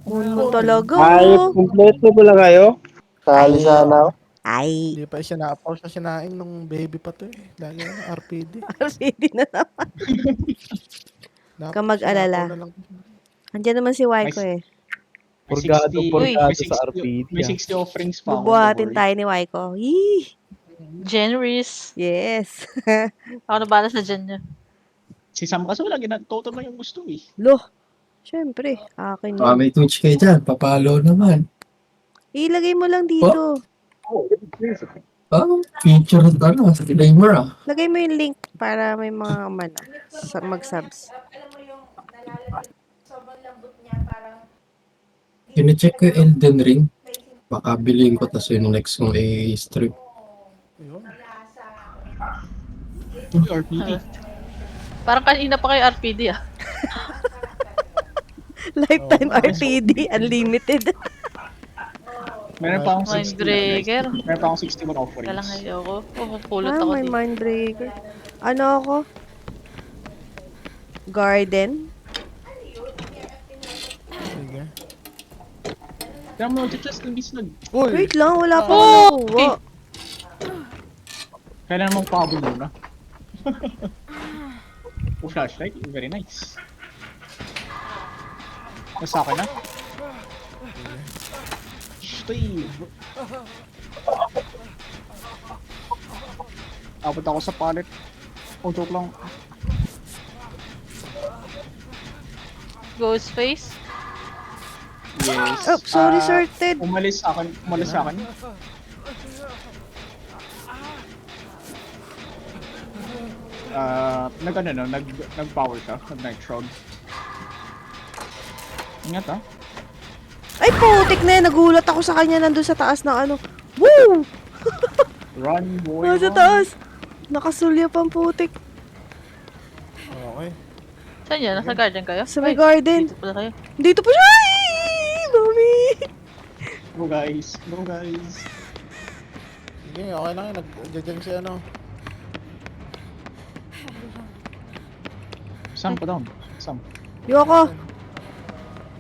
Moon talaga. Kompleto ba lang kayo? Kali sana ako. Ay! Hindi pa siya na-pause na sinaing nung baby pa to eh. Lagi na RPD. Ready na naman. Dapat Ka mag-alala. sinapaw na lang. Andiyan naman si Waiko eh. Purgado May sa 60 RPD. May 60 offerings pa ako. Bubuhatin don't worry. tayo ni Waiko. Yee! Generous. Yes. Ako na bala sa gen niya. Si Sam kasi wala, total lang yung gusto eh. Loh! Siyempre, akin Ah, yun. may Twitch kayo dyan. Papalo naman. Ilagay mo lang dito. Ah, featured disclaimer ah. Lagay mo yung link para may mga mag-subs. Kine-check ko yung Elden Ring. Baka bilhin ko tas yung next kong i-strip. RPD. Parang kanina pa kayo RPD Lifetime RTD, unlimited. Meron pa akong 60. Mindbreaker. Meron pa akong 61 offerings. Kailang ayoko. Pupulot Ah, ako may dito. Mindbreaker. Ano ako? Garden? Sige. Kaya mo, just in case Uy! Wait lang, wala pa ako nakuha. kailangan mong pabol muna. Oh, flashlight. Very nice. Nasa akin na. Steve. Abot ako sa pallet. Oh, joke lang. Ghostface. Yes. Oh, sorry, sorted. Umalis sa akin. Umalis sa akin. Nag-power ka. Nag-night Ingat ah. Ay, putik na yan. Nagulat ako sa kanya nandun sa taas ng ano. Woo! Run, boy, Nasa run. taas. Nakasulya pang putik. Okay. Saan yan? Nasa garden kayo? Sa may Ay, garden. Dito pala kayo. Dito pa siya! Ay! Mami! Go guys. Go guys. Sige, okay lang yun. Nag-dyan si ano. Sam pa down. Sam. Yoko.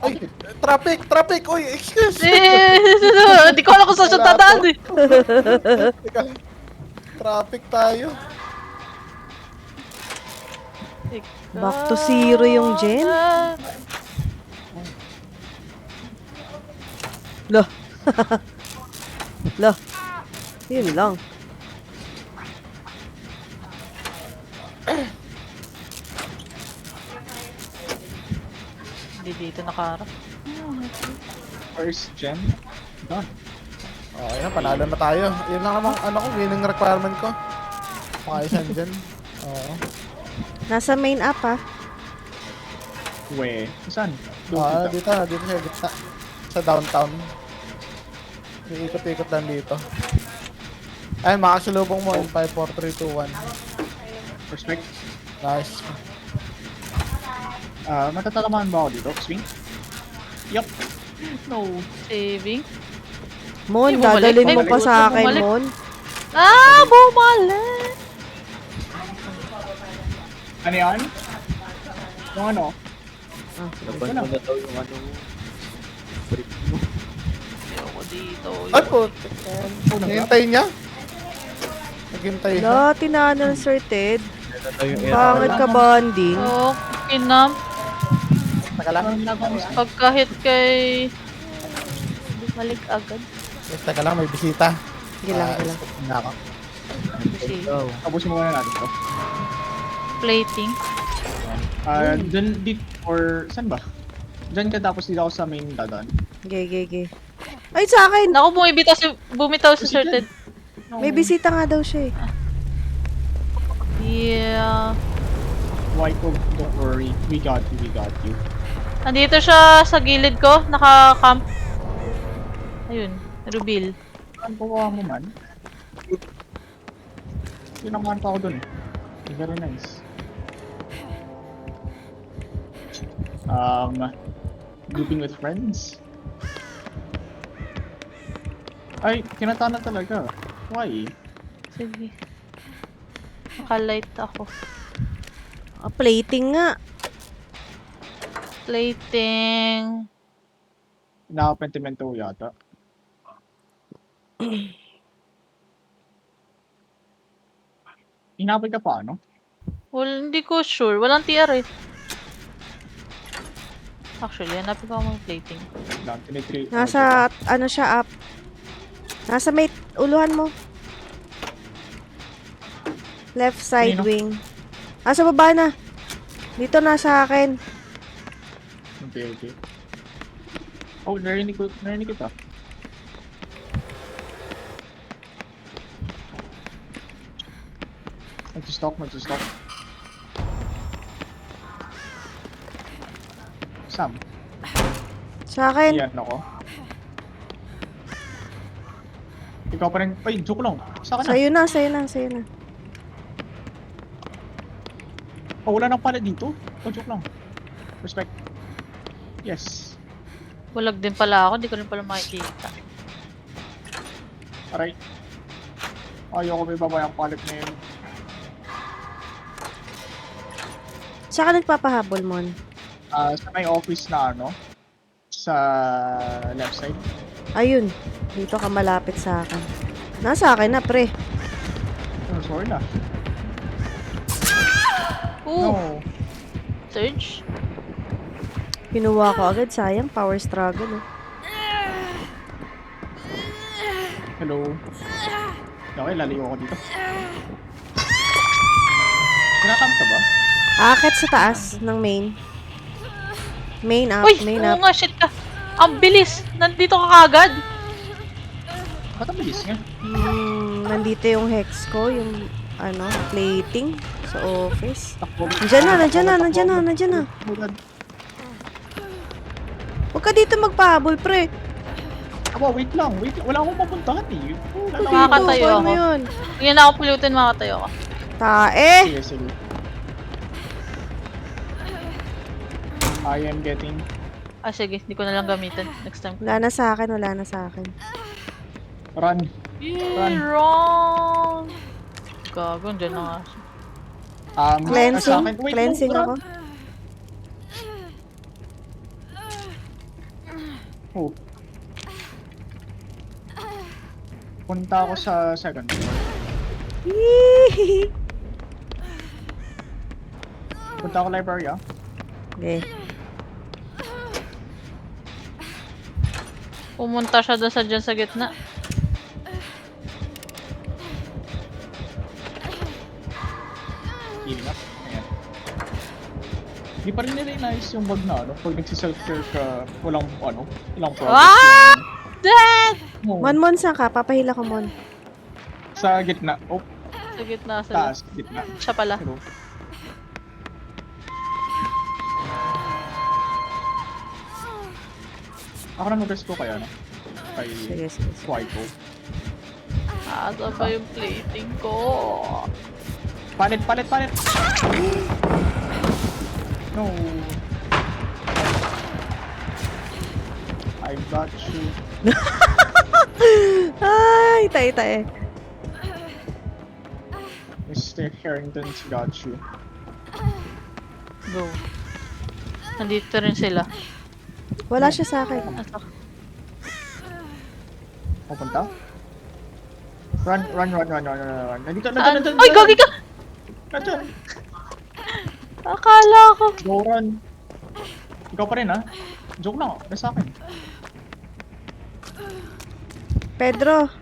Ay! Traffic! Traffic! Uy! Excuse! Hindi ko alam kung saan siya tadaan eh. Teka. Traffic tayo. Back to zero yung gen. Ah, Lah. Lah. Yun lang. Hindi dito nakaharap. First gen. Done. Okay na, panalo na tayo. Yun lang namang ano ko, winning requirement ko. Pakaisan dyan. Oo. Nasa main app ah. We. Saan? Dito sa gitna. Sa downtown. May ikot-ikot lang dito. Ay, makasalubong mo in 5, 4, 3, 2, 1. Respect. Nice. Matatalaman ba ako dito? Swing? Yup. No. Saving. Mon, Ay, bumalik. dadalhin Ay, mo pa sa akin, bumalik. Mon. Ah, bumalik! Ano yan? Yung ano? Laban mo na daw yung ano. Brick mo. dito. Ay po. Hintay niya? Naghintay siya. Wala, tinanong Sir Ted. Ito tayo yung Pangit ka bonding. So, kinam. Taka lang. Pagkahit kay... Balik agad. Taka lang, may bisita. Sige lang, sige lang. Na ako. Kasi Tapusin mo muna natin to. plating. Dun, or saan ba? Diyan ka tapos dito ako sa main dadaan. Gege. Ay, sa akin! Naku, bumitaw si Sir Ted. May bisita nga daw siya eh. Yeah. White Oak, don't worry. We got you. Nandito siya sa gilid ko, naka-camp. Ayun, reveal. Ang kawawa mo man. Tinamaan pa ako dun. Very nice. Grouping with friends? Ay, kinatana talaga. Why? Sige. Naka-light ako. Plating nga. Plating. Nakapentimento yata. Inapay ka pa, ano? Well, hindi ko sure. Walang TR eh. Actually, hanapin ko ang plating. Nasa, ano siya, up. Nasa may uluhan mo. Left side Kanino? wing. Sa baba na. Dito na sa akin. Okay. Oh, narinig kita. Mag-stop. Sam, Sa akin. iyan ako. Ikaw pa rin. Ay, joke lang. Sa akin na. Sa'yo na. Oh, wala nang pala dito. Oh, joke lang. Respect. Yes. Walag din pala ako. Hindi ko rin pala makikita. Aray. Ayoko may babay ang palit na yun. Saan ka nagpapahabol, Mon? Sa may office na ano. Sa left side. Ayun. Dito ka malapit sa akin. Nasa akin na, pre. Oh, sorry na. Ooh! No. Surge? Kinuha ko agad. Sayang. Power struggle, eh. Hello. Okay, lalayo ako dito. Kinakam ka ba? Akit sa taas ng main. Main up. Uy! Main Oo up. nga, shit ka! Ang bilis! Nandito ka kagad! Ba't ang bilis nga? Nandito yung hex ko. Yung, ano, plating sa office. Takbo. Nandiyan na. Huwag ka dito magpahabol, pre. Aba, wait lang. Wala akong mapuntahan eh. Makakatayo Paano ako. mo yun? Hindi na ako pulutin, makatayo ako. Tae! Sige. I am getting... Sige, hindi ko na lang gamitin next time. Wala na sa akin. Run. Yay, wrong! Gago, dyan na nga siya. Sa Cleansing. akin- wait, Cleansing run. ako. Oh. Punta ako sa second floor. Yee! Punta ako library ah. Okay. Pumunta siya doon dyan sa gitna. Healing up. Ayan. Hindi pa rin nila inayos yung bug na ano. Pag nagsiself-care ka, walang progress. Ah! Dead! Mon, saan ka? Papahila ko, Mon. Sa gitna. Oh, Sa gitna, sa taas. Gitna. siya pala. Hello. Ako na mag-rest ko kaya, no? Kay Sige. Waiko. Asa ba yung plating ko? Palit! No. I got you. Ay, tae. Mr. Harrington's got you. Go. Nandito rin sila. Wala siya sa akin. Asa? Pupunta? Run. Nandito. Ay, gagi ka! Nandiyan. Akala ko. Go run. Ikaw pa rin ha? Joke lang. Nasa akin. Pedro,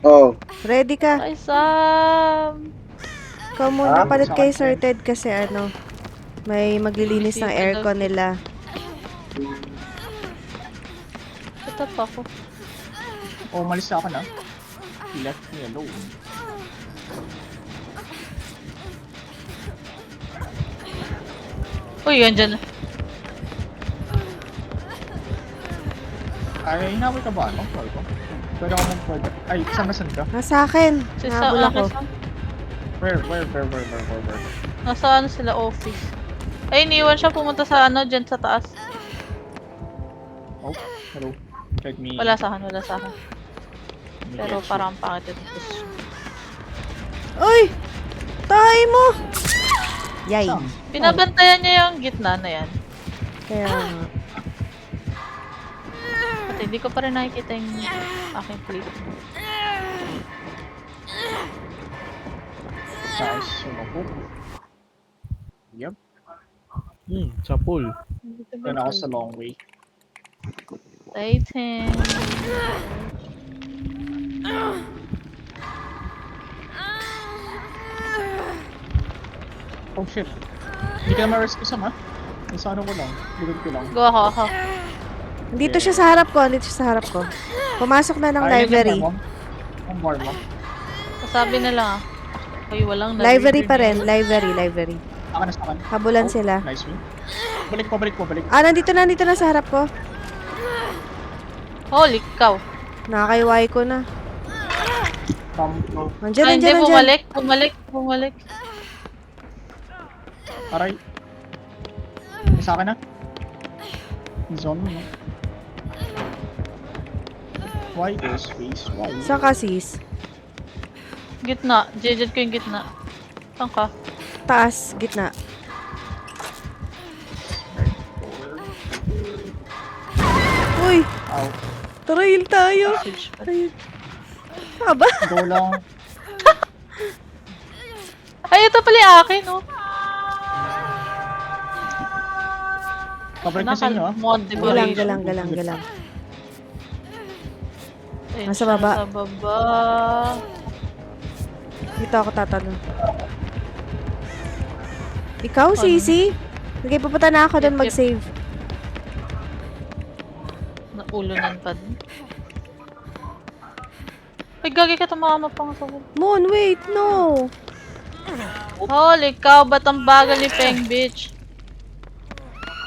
Oh, ready ka? Ay, Sam. Ikaw muna, Ah? palit kay Sir Ted kasi ano, may maglilinis ng aircon nila. Ito pa ako. Oh, umalis sa akin ha. He left me alone. Uy, andyan na. Ay, hinaway ka ba? Ano? Pwede ko. Pwede ako mag-pwede. Ay, saan ka? Nasa akin. Si Nahabol ako. Sam. Where? Nasa ano sila office. Ay, iniwan siya pumunta sa ano, dyan sa taas. Oh, hello. Let me... Wala sa akin. let me Pero get you. parang pangit ito. Uy! Tahay mo! Yay. Saan? Binabantayan niya yung gitna na yan. Kaya nga. At hindi ko pa rin nakikita yung aking clip. Nice. Sumapot. Yep. Sa pool. Then ako sa long way. Titan. Oh shit. Hindi ka na ma-rescue Sam ha? Nasa ano ko lang. Likod ko lang. Go ako. Dito siya sa harap ko. Pumasok na ng library. Ang bar mo. Sabi na lang ah. Uy, walang Library pa rin. Library. Akan na sa akin. Habulan Oh, sila. Nice win. Balik. Ah, nandito na sa harap ko. Holy cow. Nakakaiway ko na. Go. Nandiyan. Ay, hindi, bumalik. Aray. Sa akin na. Zone mo no? Why this face? Why? Saan ka, sis? Gitna. Jejet ko yung gitna. Saan ka? Taas, gitna. Uy! Ow. Trail tayo. Switch pa. Aba? Go lang. Ay, ito pala yung akin, oh. Pabalik na sa inyo ah. Mod decoration. Galang. Ayun Nasa siya, baba. Nasa baba. Dito ako tatanong. Ikaw, Sisi? Sige, pupunta na ako doon Yep. mag-save. Naulunan pa din. Ay, gagi ka tumama pa nga sa wall. Moon, wait, no! Holy cow, ba't ang bagal ni Peng, bitch?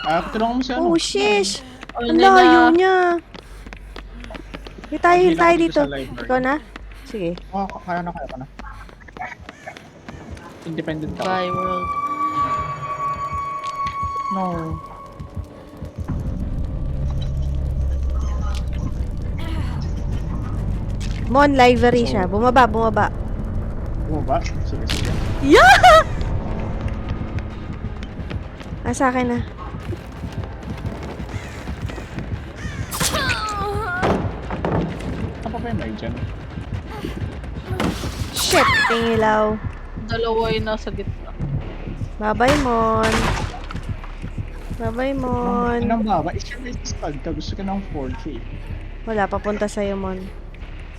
Tulungan mo si ano. Oh, shish! Ano Ang layo niya. Tayo dito. sa library. Ikaw na? Sige. Oh, kaya na. Independent ka. Bye, world. No. Mon, library siya. Bumaba. Ano ba? Sige. Yeah! Sa akin na. Ano pa yun ay dyan? Shit, tingilaw. Dalawa yung nasa gitna. Bye-bye, Mon. Bye-bye, Mon. Anong baba? Is your stud ka? Gusto ka ng 4K. Wala, papunta sa'yo, Mon.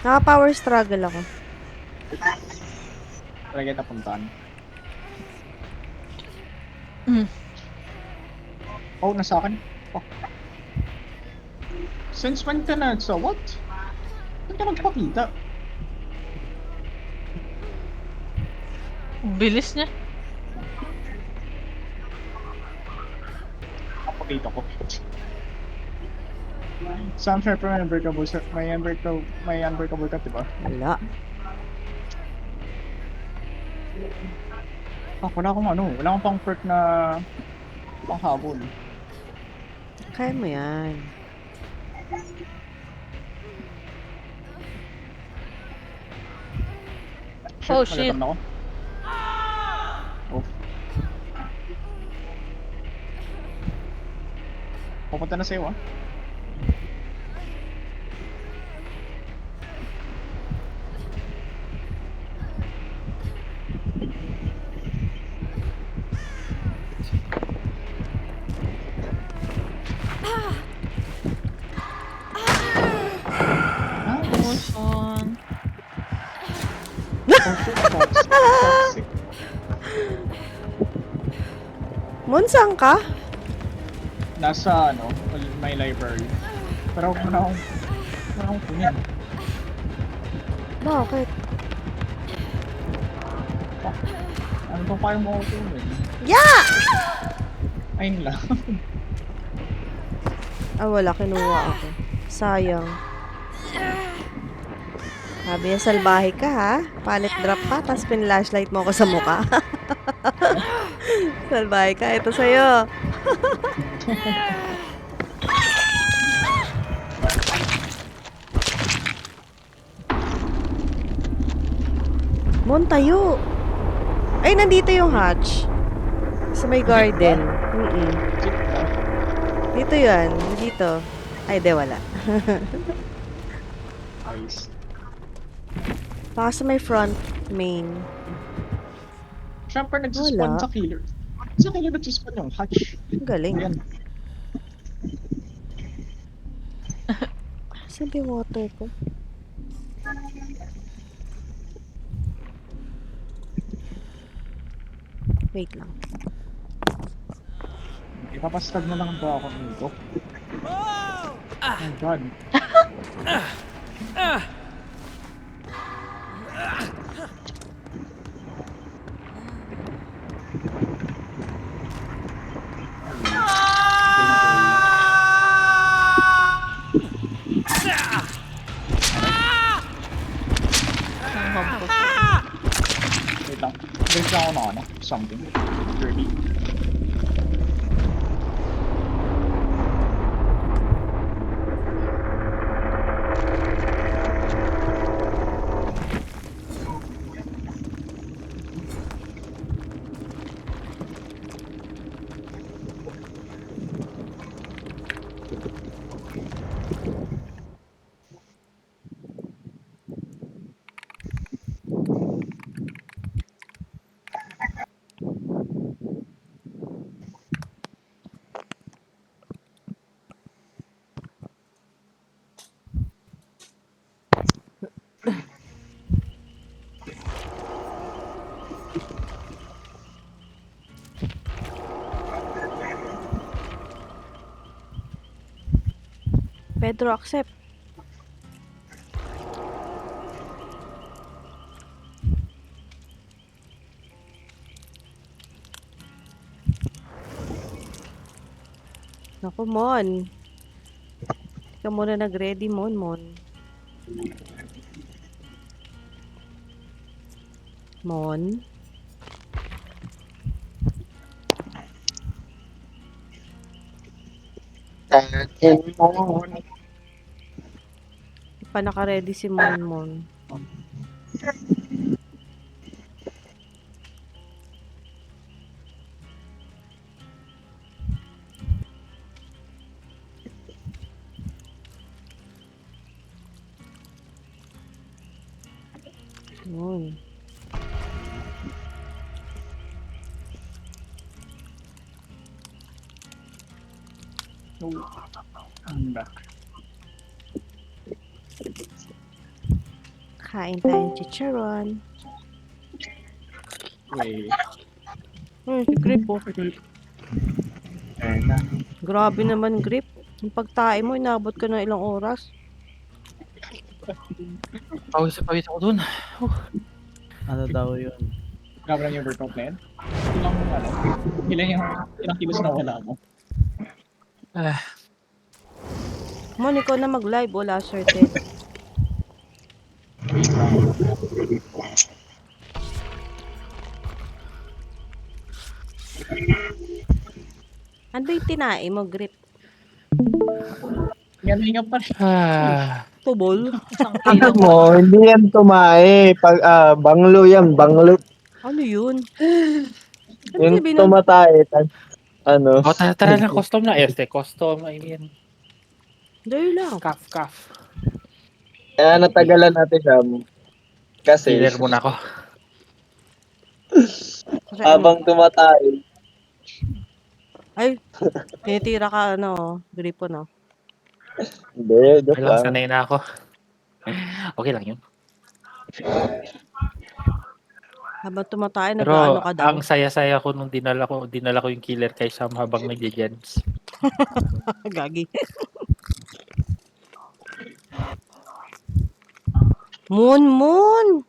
Naka-power struggle ako. Talaga napuntahan. Oh, nasa akin. Fuck. Since when ka na sa what? Saan ka nagpakita? Bilis niya. Napakita ko. Sam, syempre may unbreakable ka, diba? Wala. Wala akong pang perk na panghabol. Kaya mo yan. Oh, shit. Nagatan ako. Oh. Pupunta na sa'yo ah. Oh shit, toxic. Toxic. Mon, saan ka? Nasa ano, may library. Pero huwag mo na akong kunin. Bakit? Ano pa kaya mo ako kunin? Yeah! Ayun lang. Ah, wala. Kinuha ako. Sayang. Sabi niya, salbahe ka ha. Pallet drop pa, tapos pin-flashlight mo ako sa mukha. Salbahe ka. Ito sa'yo. Mon, tayo. Ay, nandito yung hatch. Sa may garden. Dito yan. Dito. Ay, di, wala. Nice. Baka sa may front main. Siyempre, nagsispawn Wala. sa killer. Sa killer nagsispawn yung hatch. Ang galing. Ayan. Saan ba yung water ko? Wait lang. Ipapastag na lang ba ako nito? Oh my god. Wait lang. There's ako na ano, something. 30. Pedro, accept. Naku, Mon. Ikaw muna nag-ready, Mon. Mon? Pa naka-ready si Mon. Mon. So, I'm back. Kain tayong chicharon. Wait. Grip po. Grabe naman grip. Yung pagtae mo, inabot ka na ilang oras. Pawis ako dun. Ano daw yun? Grabe lang yung workout na yun. Ilang kilos na wala mo. Mon, ikaw na mag-live. Wala certain. Ano yung tinae mo, grip? Hinga pa rin. Tubol? Ano mo, hindi yan tumae. Banglo yan, banglo. Ano yun? Yung tumatae. Ano? O, tara na, custom na. Custom, I mean. Dahil lang. Cuff. Kaya natagalan natin siya. Kasi, Healer muna ako. habang tumatae. Ay, tinitira ka, gripo, no? Hindi, joke Lang, lang. sanay na ako. Okay lang yun. Habang tumatay, Pero nag-ano ka daw. ang saya-saya ko nung dinala ko yung killer kay Sam habang nagje-gens. Gagi. Moon!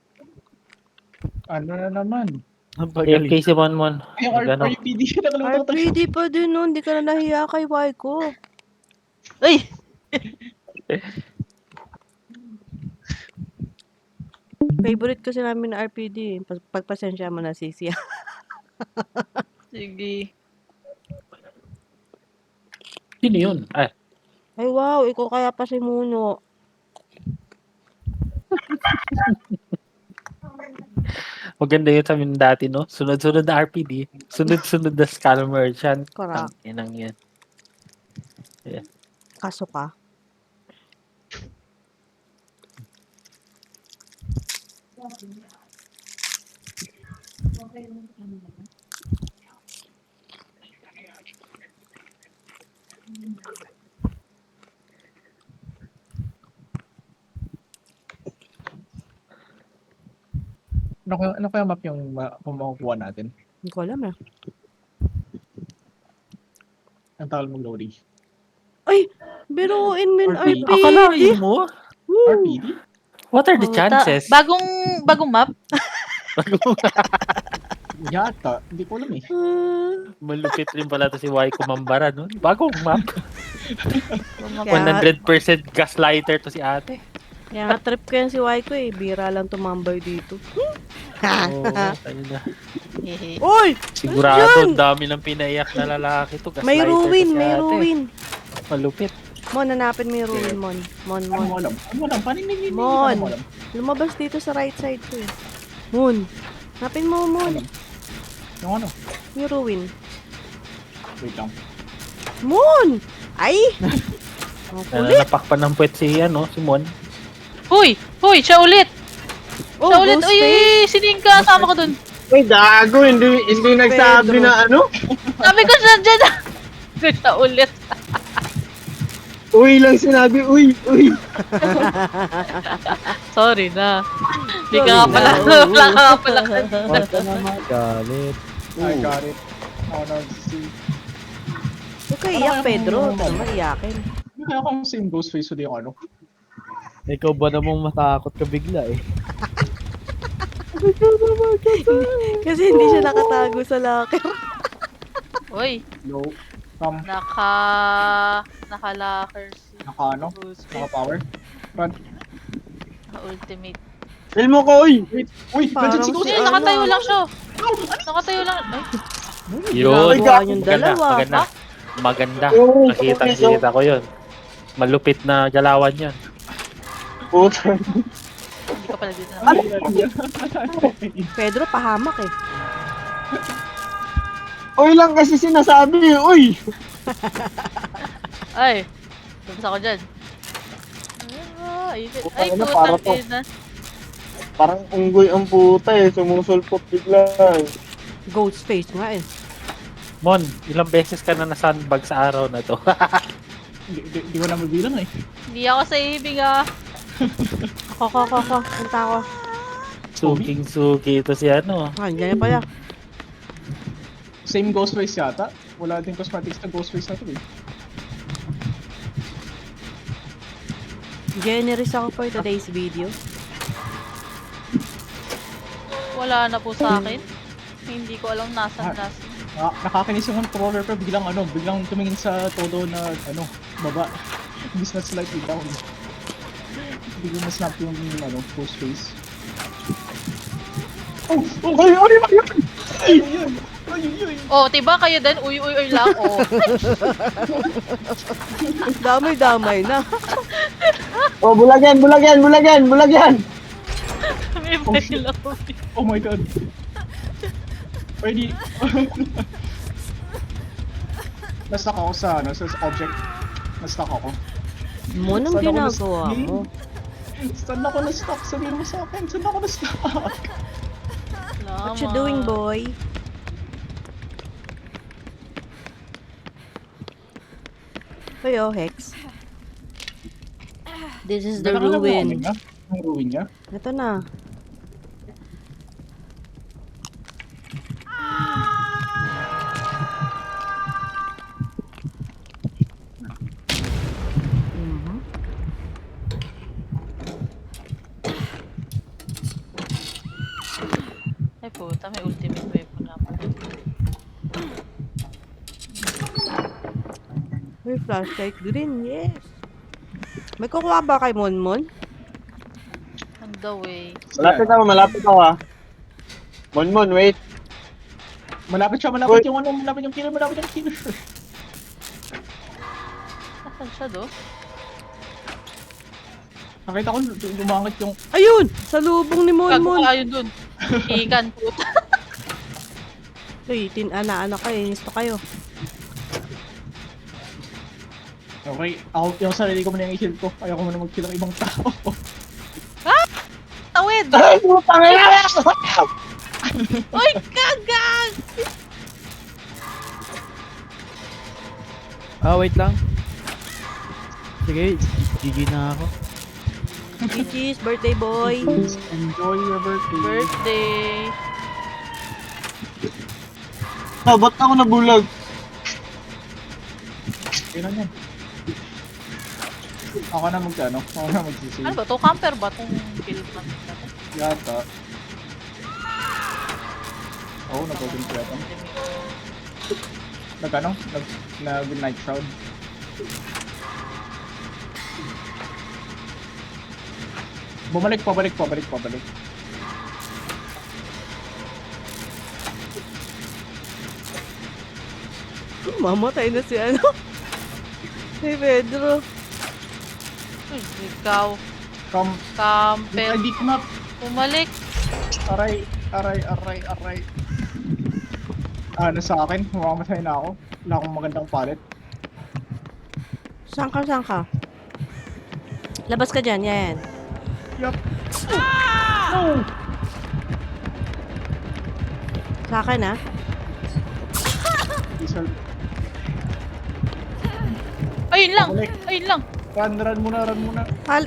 Ano na naman? Ang pagaling. AFK si Monmon. Ay, yung Nag-ano. RPD, nakalimutan ko tayo. RPD pa din nun. Hindi ka na nahiya kay Waiko. Uy! Favorite kasi namin na RPD. Pagpasensya mo na, Sisi. Sige. Sino yun? Ay, Ay, wow. Ikaw kaya pa si Muno. maganda yun sa amin dati, no? Sunod-sunod na RPD. Sunod-sunod na Skull Merchant. Correct. Inang yan. Kaso ka. Ano kaya map yung makukuha natin? Hindi ko alam eh. Ang tagal mong loading. Ay! Biruin mo yung RPD. RPD. Akalain mo? RPD? What are the chances? Bagong map? Yata. Hindi ko alam eh. Malupit rin pala to si Waiko Mambara, no? Bagong map. Kaya, 100% gaslighter to si ate. kaya nga trip ko yan si Waiko eh. Bira lang tumambay dito. Oo, tayo na. Uy! Sigurado, Ano ang dami ng pinaiyak na lalaki to. Gaslighter May to ruin, si may ate. ruin. Malupit. Mon, hanapin mo yung ruin, Mon. Mon, Ano mo Mon. alam? Ano mo alam? Paano hindi Mon. mo alam? Lumabas dito sa right side ko eh. Mon. Hanapin mo, Mon. Yung ano? Yung ruin. Wait lang. Mon! Ay! Ang kulit. Napakpan ng puwet si, si Mon. Huy! Huy! Siya ulit! Oh, Siya ulit! ghost Uy! face. Sinin ka! Sama ko dun! Uy, gago, hindi nagsabi Pedro. na ano. Sabi ko siya dyan! Siya ulit! Uy lang sinabi, uy. Sorry na. Hindi ka nga pala. Wala ka nga pala. Huwag ka naman galit. I got it. Ako na si... Huwag ka iyak, Pedro. Ito naman iyakin. Hindi kaya akong same ghost face with yung ano. Ikaw ba namang matakot ka bigla eh? Kasi hindi siya nakatago sa locker. Uy! Low. Naka-locker si Naka power. Run. Naka-ultimate. Feel mo ko, uy. Uy! Parang Nandiyan si ghost si face! Nakatayo lang siya. Nakatayo lang. Ay! Yun. Ginagawa yung Maganda, dalawa. maganda. Maganda. Oo, Nakita ko yun. Malupit na galawan yun. Puta. Hindi ka pala dito na. Pedro, pahamak eh. Uy lang kasi sinasabi, uy. Ay! Tapos ako dyan. Ay, Ano, para putang to. ina. Parang unggoy ang puta eh, sumusulpot bigla. Ghost face nga eh. Mon, ilang beses ka na na-sandbag sa araw na to? Hindi ko na mabilang eh. Hindi ako sa ibig ah. Ako. Punta ako. Suging-sugi ito si Ah, dyan na pala. Same ghost face yata. Wala din cosmetics na ghost face na to eh. Generous ako for today's video. Wala na po sa akin. Hindi ko alam nasan Ah. nasan. Nakakinis yung controller pero biglang tumingin sa todo na baba. Imbis na slightly down. Biglang na-snap yung ghost face. Oh! Ay! Oh, tiba kayo din? Uy lang. Oh. Damay-damay na. Oh, bulagyan. May bail ako. Oh my god. Pwede. Na-stuck ako sa object. Na-stuck ako. Mo nang Saan ako ginagawa na-stuck? mo. Saan ako na-stuck? Sabihin mo sa akin. Saan ako na-stuck? What you doing, boy? Hoy, oh, Hex. This is the ruin. Ang ruin niya? Ito na. Puta, may ultimate weapon na ako. May flashlight green, yes. May kukuha ba kay Monmon? On the way. Malapit ako ah. Mon, wait. Malapit siya, malapit yung ano, malapit yung killer. Nasaan siya do? Nakita ko, lumangit yung... Ayun! Sa lubong ni Gago Monmon. ka ayun dun. Ikan, puta. Uy, ano kayo, inisto kayo. Okay, ako yung sarili ko muna yung i-kill ko. Ayaw ko muna mag-kill ng ibang tao. Tawid! Ay, putang ina! Uy, kagag! Wait lang. Sige, GG na ako. Cheese, birthday boy. Enjoy your birthday. Birthday! Ba't ako nabulag? Kailan yan? Ako na magsisave. Ano ba to? Camper ba tong kill plan na to? Yata. Oo, nag-open ko yata. Nag-night shroud. Pabalik. Mamatay na si ano. Si Pedro. Uy, ikaw. Camper. Ay, di ko na. Pumalik. Aray. Nasa akin, mamamatay na ako. Wala akong magandang palit. Saan ka? Labas ka dyan, yan. Yup. No! Sa akin, ha? Diesel. Ayun lang! Pabalik. Ayun lang! Run muna.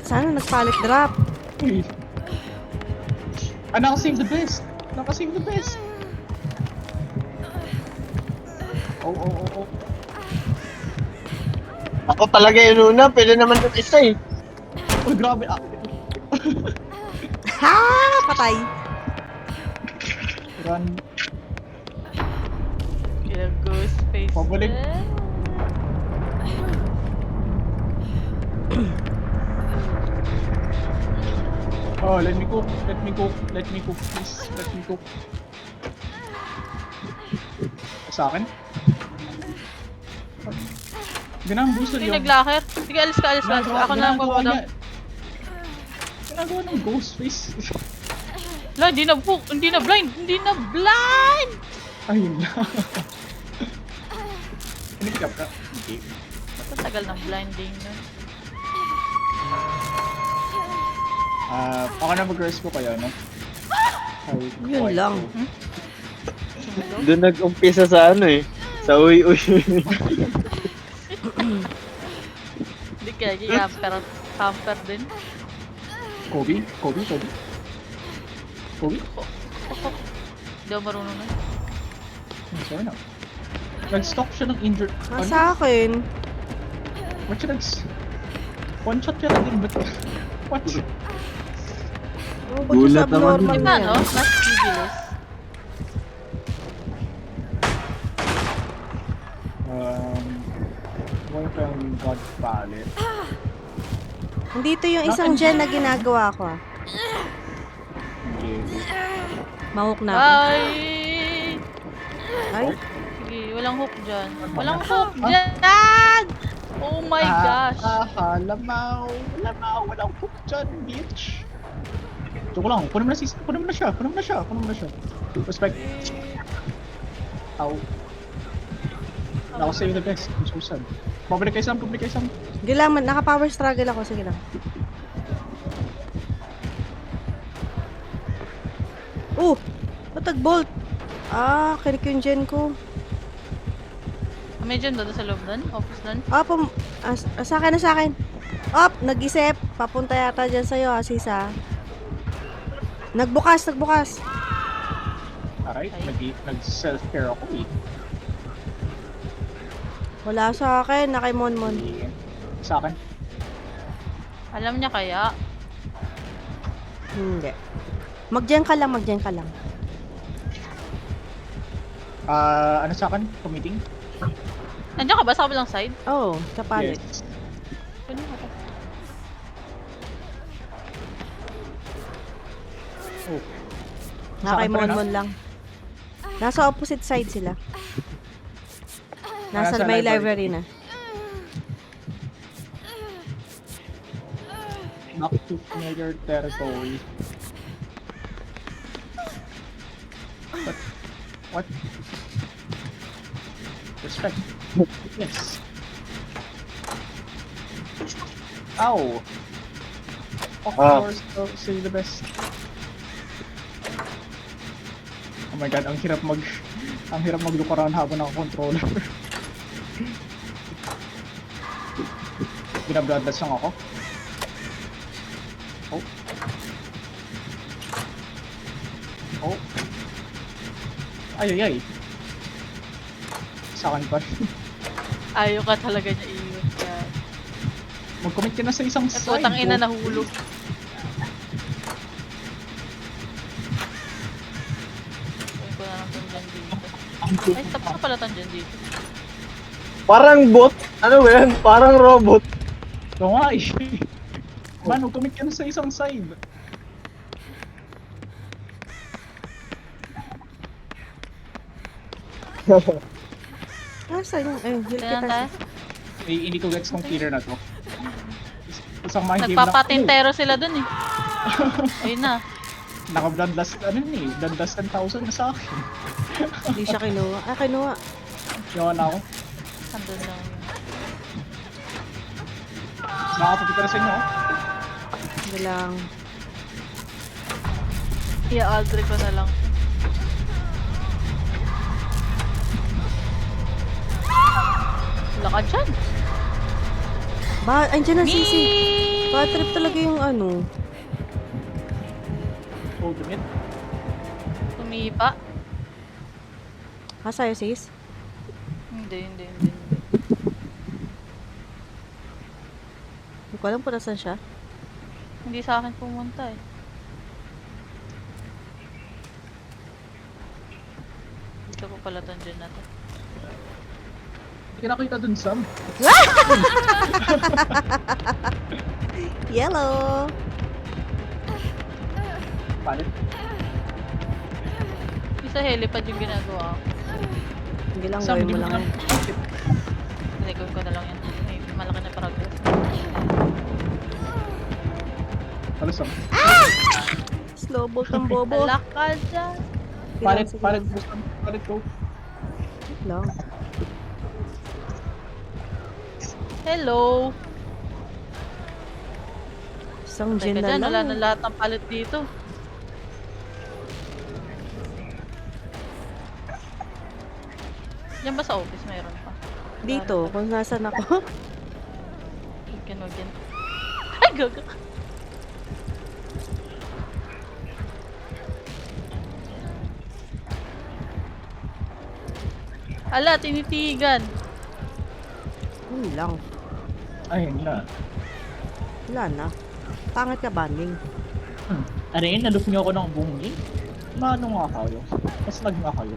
Sana nagpalit drop. Uy. Nakasave the best. Oh. Ako talaga yung una, pwede naman yung isa eh. Uy, grabe. Ha! Patay. Run. Kaya ghost face. Pabalik. Oh, let me cook, please. Let me cook. Sa akin? Ganang booster Hindi yun. naglaker. Sige, alis ka. Ako na lang papadam. Ginagawa ng ghost face. Wala, hindi na blind! Ayun na. Pinikap ka. Okay. Matagal ng blinding nun. Ako na mag-rescue kayo, no? Yun lang. Doon nag-umpisa sa ano eh. Sa uy. Hindi kaya camper din. Kobe? Hindi ako marunong na. Sorry na. Nag-stop siya ng injured. Sa akin. Ba't siya one shot siya na din, ba't? What? Gulat naman abnormal Di na ba, yan. no? Mas bibilis. Going from God Palette. Dito yung isang gen na ginagawa ko. Okay. Mahok na ako. Bye! Ay, Sige, walang hook dyan. Oh my gosh! Lamaw, walang hook dyan, bitch. Joke lang, kunin mo na siya. Respect. Ow. Ako sa'yo the best, I'm so sad. Pabalik kay Sam. sige lang, naka-power struggle ako. Sige lang. Natag-bolt. Kirik yung gen ko. May dyan doon sa loob doon? Office doon? Sa akin. Nag-isip. Papunta yata dyan sa'yo, Sisa. Nagbukas. Alright, nag-self-care ako eh. Wala sa akin, na kay Monmon. Sa akin. Alam niya kaya? Hindi. Mag-gen ka lang. Ano sa akin? Committing? Nandiyan ka ba sa kabilang side? Oo, sa pallet. Yes. Kunin mo to. Oh. Nakay Saan pa rin, Monmon lang. Nasa opposite side sila. Nasa Nasa may library. library na. Back to familiar territory. What? Respect. Yes. Ow! Of course, say the best. Oh my god, ang hirap mag-look around habang naka-controller. Binabloodless lang ako. Oh. Oh. Ay. Sa akin pa. Ayaw ka talaga niya iiwan yan. Mag-commit ka na sa isang At side. utang ina bro. nahulog. Kunin ko na lang tong dyan dito. Ay, tapos na pala tong dyan dito. Parang bot. Ano ba yan? Parang robot. Oo nga eh. Man, mag-commit ka na sa isang side. Nasa yung, heal Kaya kita. tayo. Hindi ko gets kung killer na to. Isang mind game lang. Nagpapatintero sila dun eh. Ayun na. Naka-bloodlust, ano yun eh. Bloodlust 10,000 na sa akin. Hindi siya kinuha. Kinuha. Yawa na ako. Andun lang yun. Nakakapagpita na sa inyo. Hindi lang. I-aldre ko na lang. Wala ka dyan. Andyan na Sisi. Me! Bad trip talaga yung ano. Ultimate. Tumipa. Sa'yo sis? Hindi. Hindi ko alam kung nasan siya. Hindi sa akin pumunta eh. Dito ko pala dyan na to. Hindi ka nakita dun, Sam. Yellow! Palit. Isa helipad yung ginagawa ko. Hindi lang, Sam, gawin hindi mo mo lang lang. yan. Hindi, gawin ko na lang yan. May malaki na progress. Ano, Sam? Slow bolt ang bobo. Alak ka dyan. Palit, Sige palit, lang. gusto mo. Palit ko. Wait lang. Hello. Isang Teka gin na dyan, wala lang. na lahat ng palit dito. Yan ba sa office mayroon pa? Dito, kung nasan ako. Wag yan. Ay, gaga. Ala, tinitigan. Yun lang. Ayun na. Wala na. Pangit ka banding. Ano yun? Naloof niyo ako ng buong game? Maano nga kayo? Mas lag nga kayo.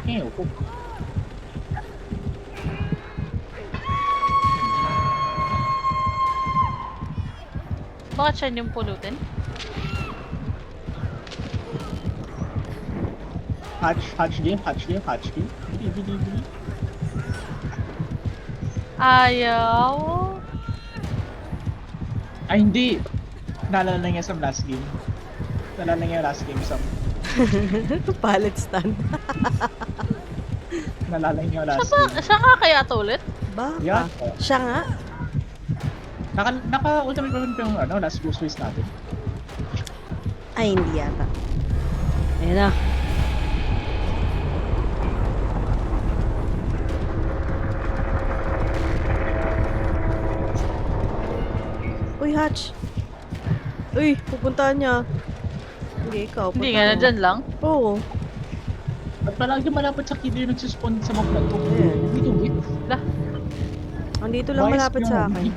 Ew. Bakit siya yung pulutin? Hatch game. Bili. Ayaw. Ay, hindi. Naalala niya sa last game. Naalala niya last game, Sam. Pallet stand. Naalala niya last Siya game. siya nga kaya to ulit? Baka. Yeah. Siya nga. Naka-ultimate weapon pa yung last ghost race natin. Ay, hindi yata. Ayun na. Uy, Hatch. Uy, pupuntahan niya. Hindi, ikaw. Hindi punta nga, mo. nandyan lang. Oo. At palagi malapit sa kid yung nagsuspawn sa mga platform. Ayan. Hindi ko wait. Andito lang Why is malapit sa yung- akin.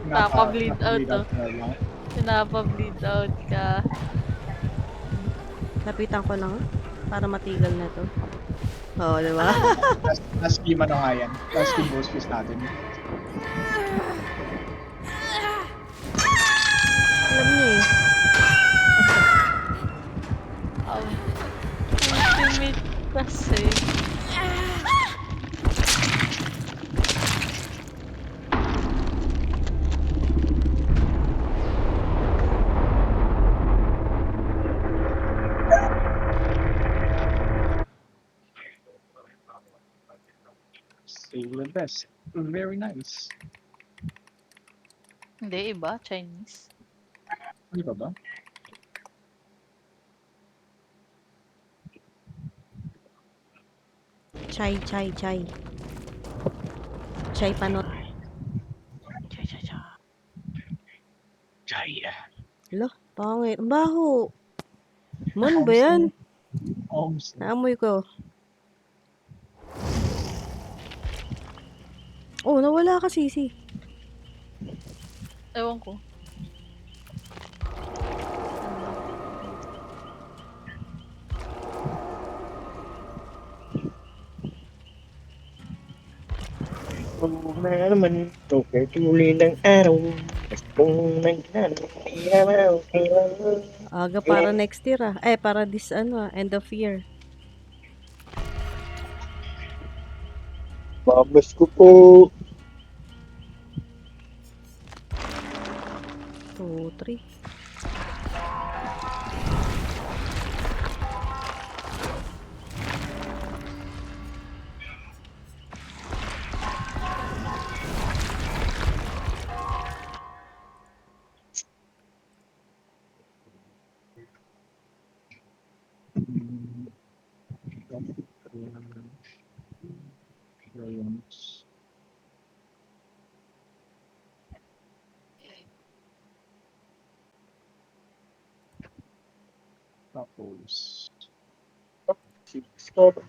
Napaka-bleed out to. na lang. Pinapa-bleed out ka. Lapitan ko lang para matigil na to. Oo, di ba? Last game ano nga yan? Last game ghost fist natin. Alam niyo eh. Ultimate kasi. Still the best. Very nice. Hindi, iba. Chinese. Ano ba ba? Chai. Chai panot. Jaya. Lo, pangit. Ang baho. Mon ba yan? Almost. Naamoy ko. Oh, nawala ka, Sisi. Ewan ko. Na naman ito, kaya tuli ng araw. Kung naglalaro, kailangan. Aga para next year ah. Eh, para this end of year. Babas ko po. 2, 3. Tapos, Scope.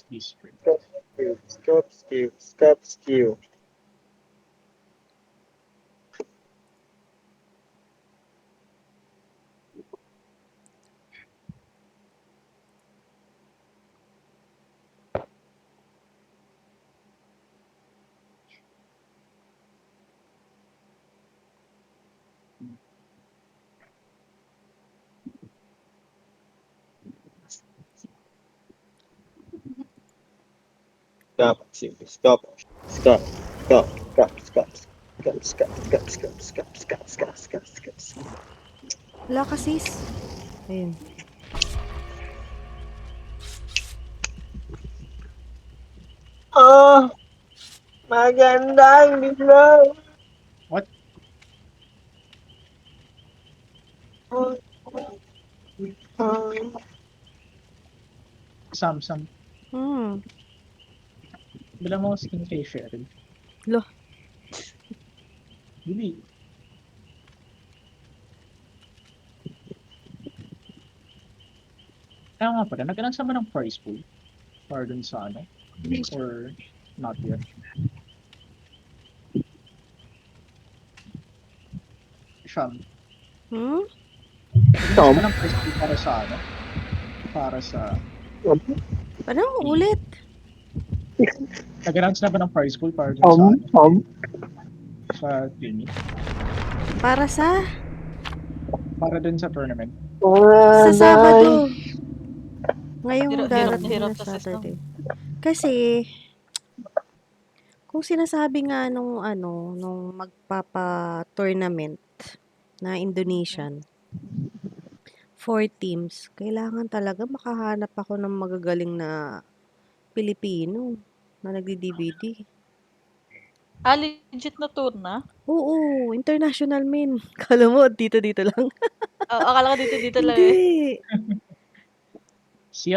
history. Skill. Wala ka, sis. Ayun. Oh, magandang bigla. What? Sam. Bilang mo skin kay Cheryl. Lo. Hindi. Kaya nga pala, nag-announce naman ng prize pool. Para dun sa ano? Or not yet? Siyam. Nag-announce naman ng prize pool para sa ano? Para sa... Paano ulit? Nag-announce na ba ng prize pool para dun sa ano? Sa team? Para sa? Para dun sa tournament. Sa Sabado. Ngayong darating hirap na kasi Saturday. Kasi, kung sinasabi nga nung magpapa-tournament na Indonesian, 4 teams, kailangan talaga makahanap ako ng magagaling na Pilipino na nagdi-DVD. Legit na tour na? Oo, international men. Kala mo, dito lang. Akala ko dito lang Hindi. eh. Si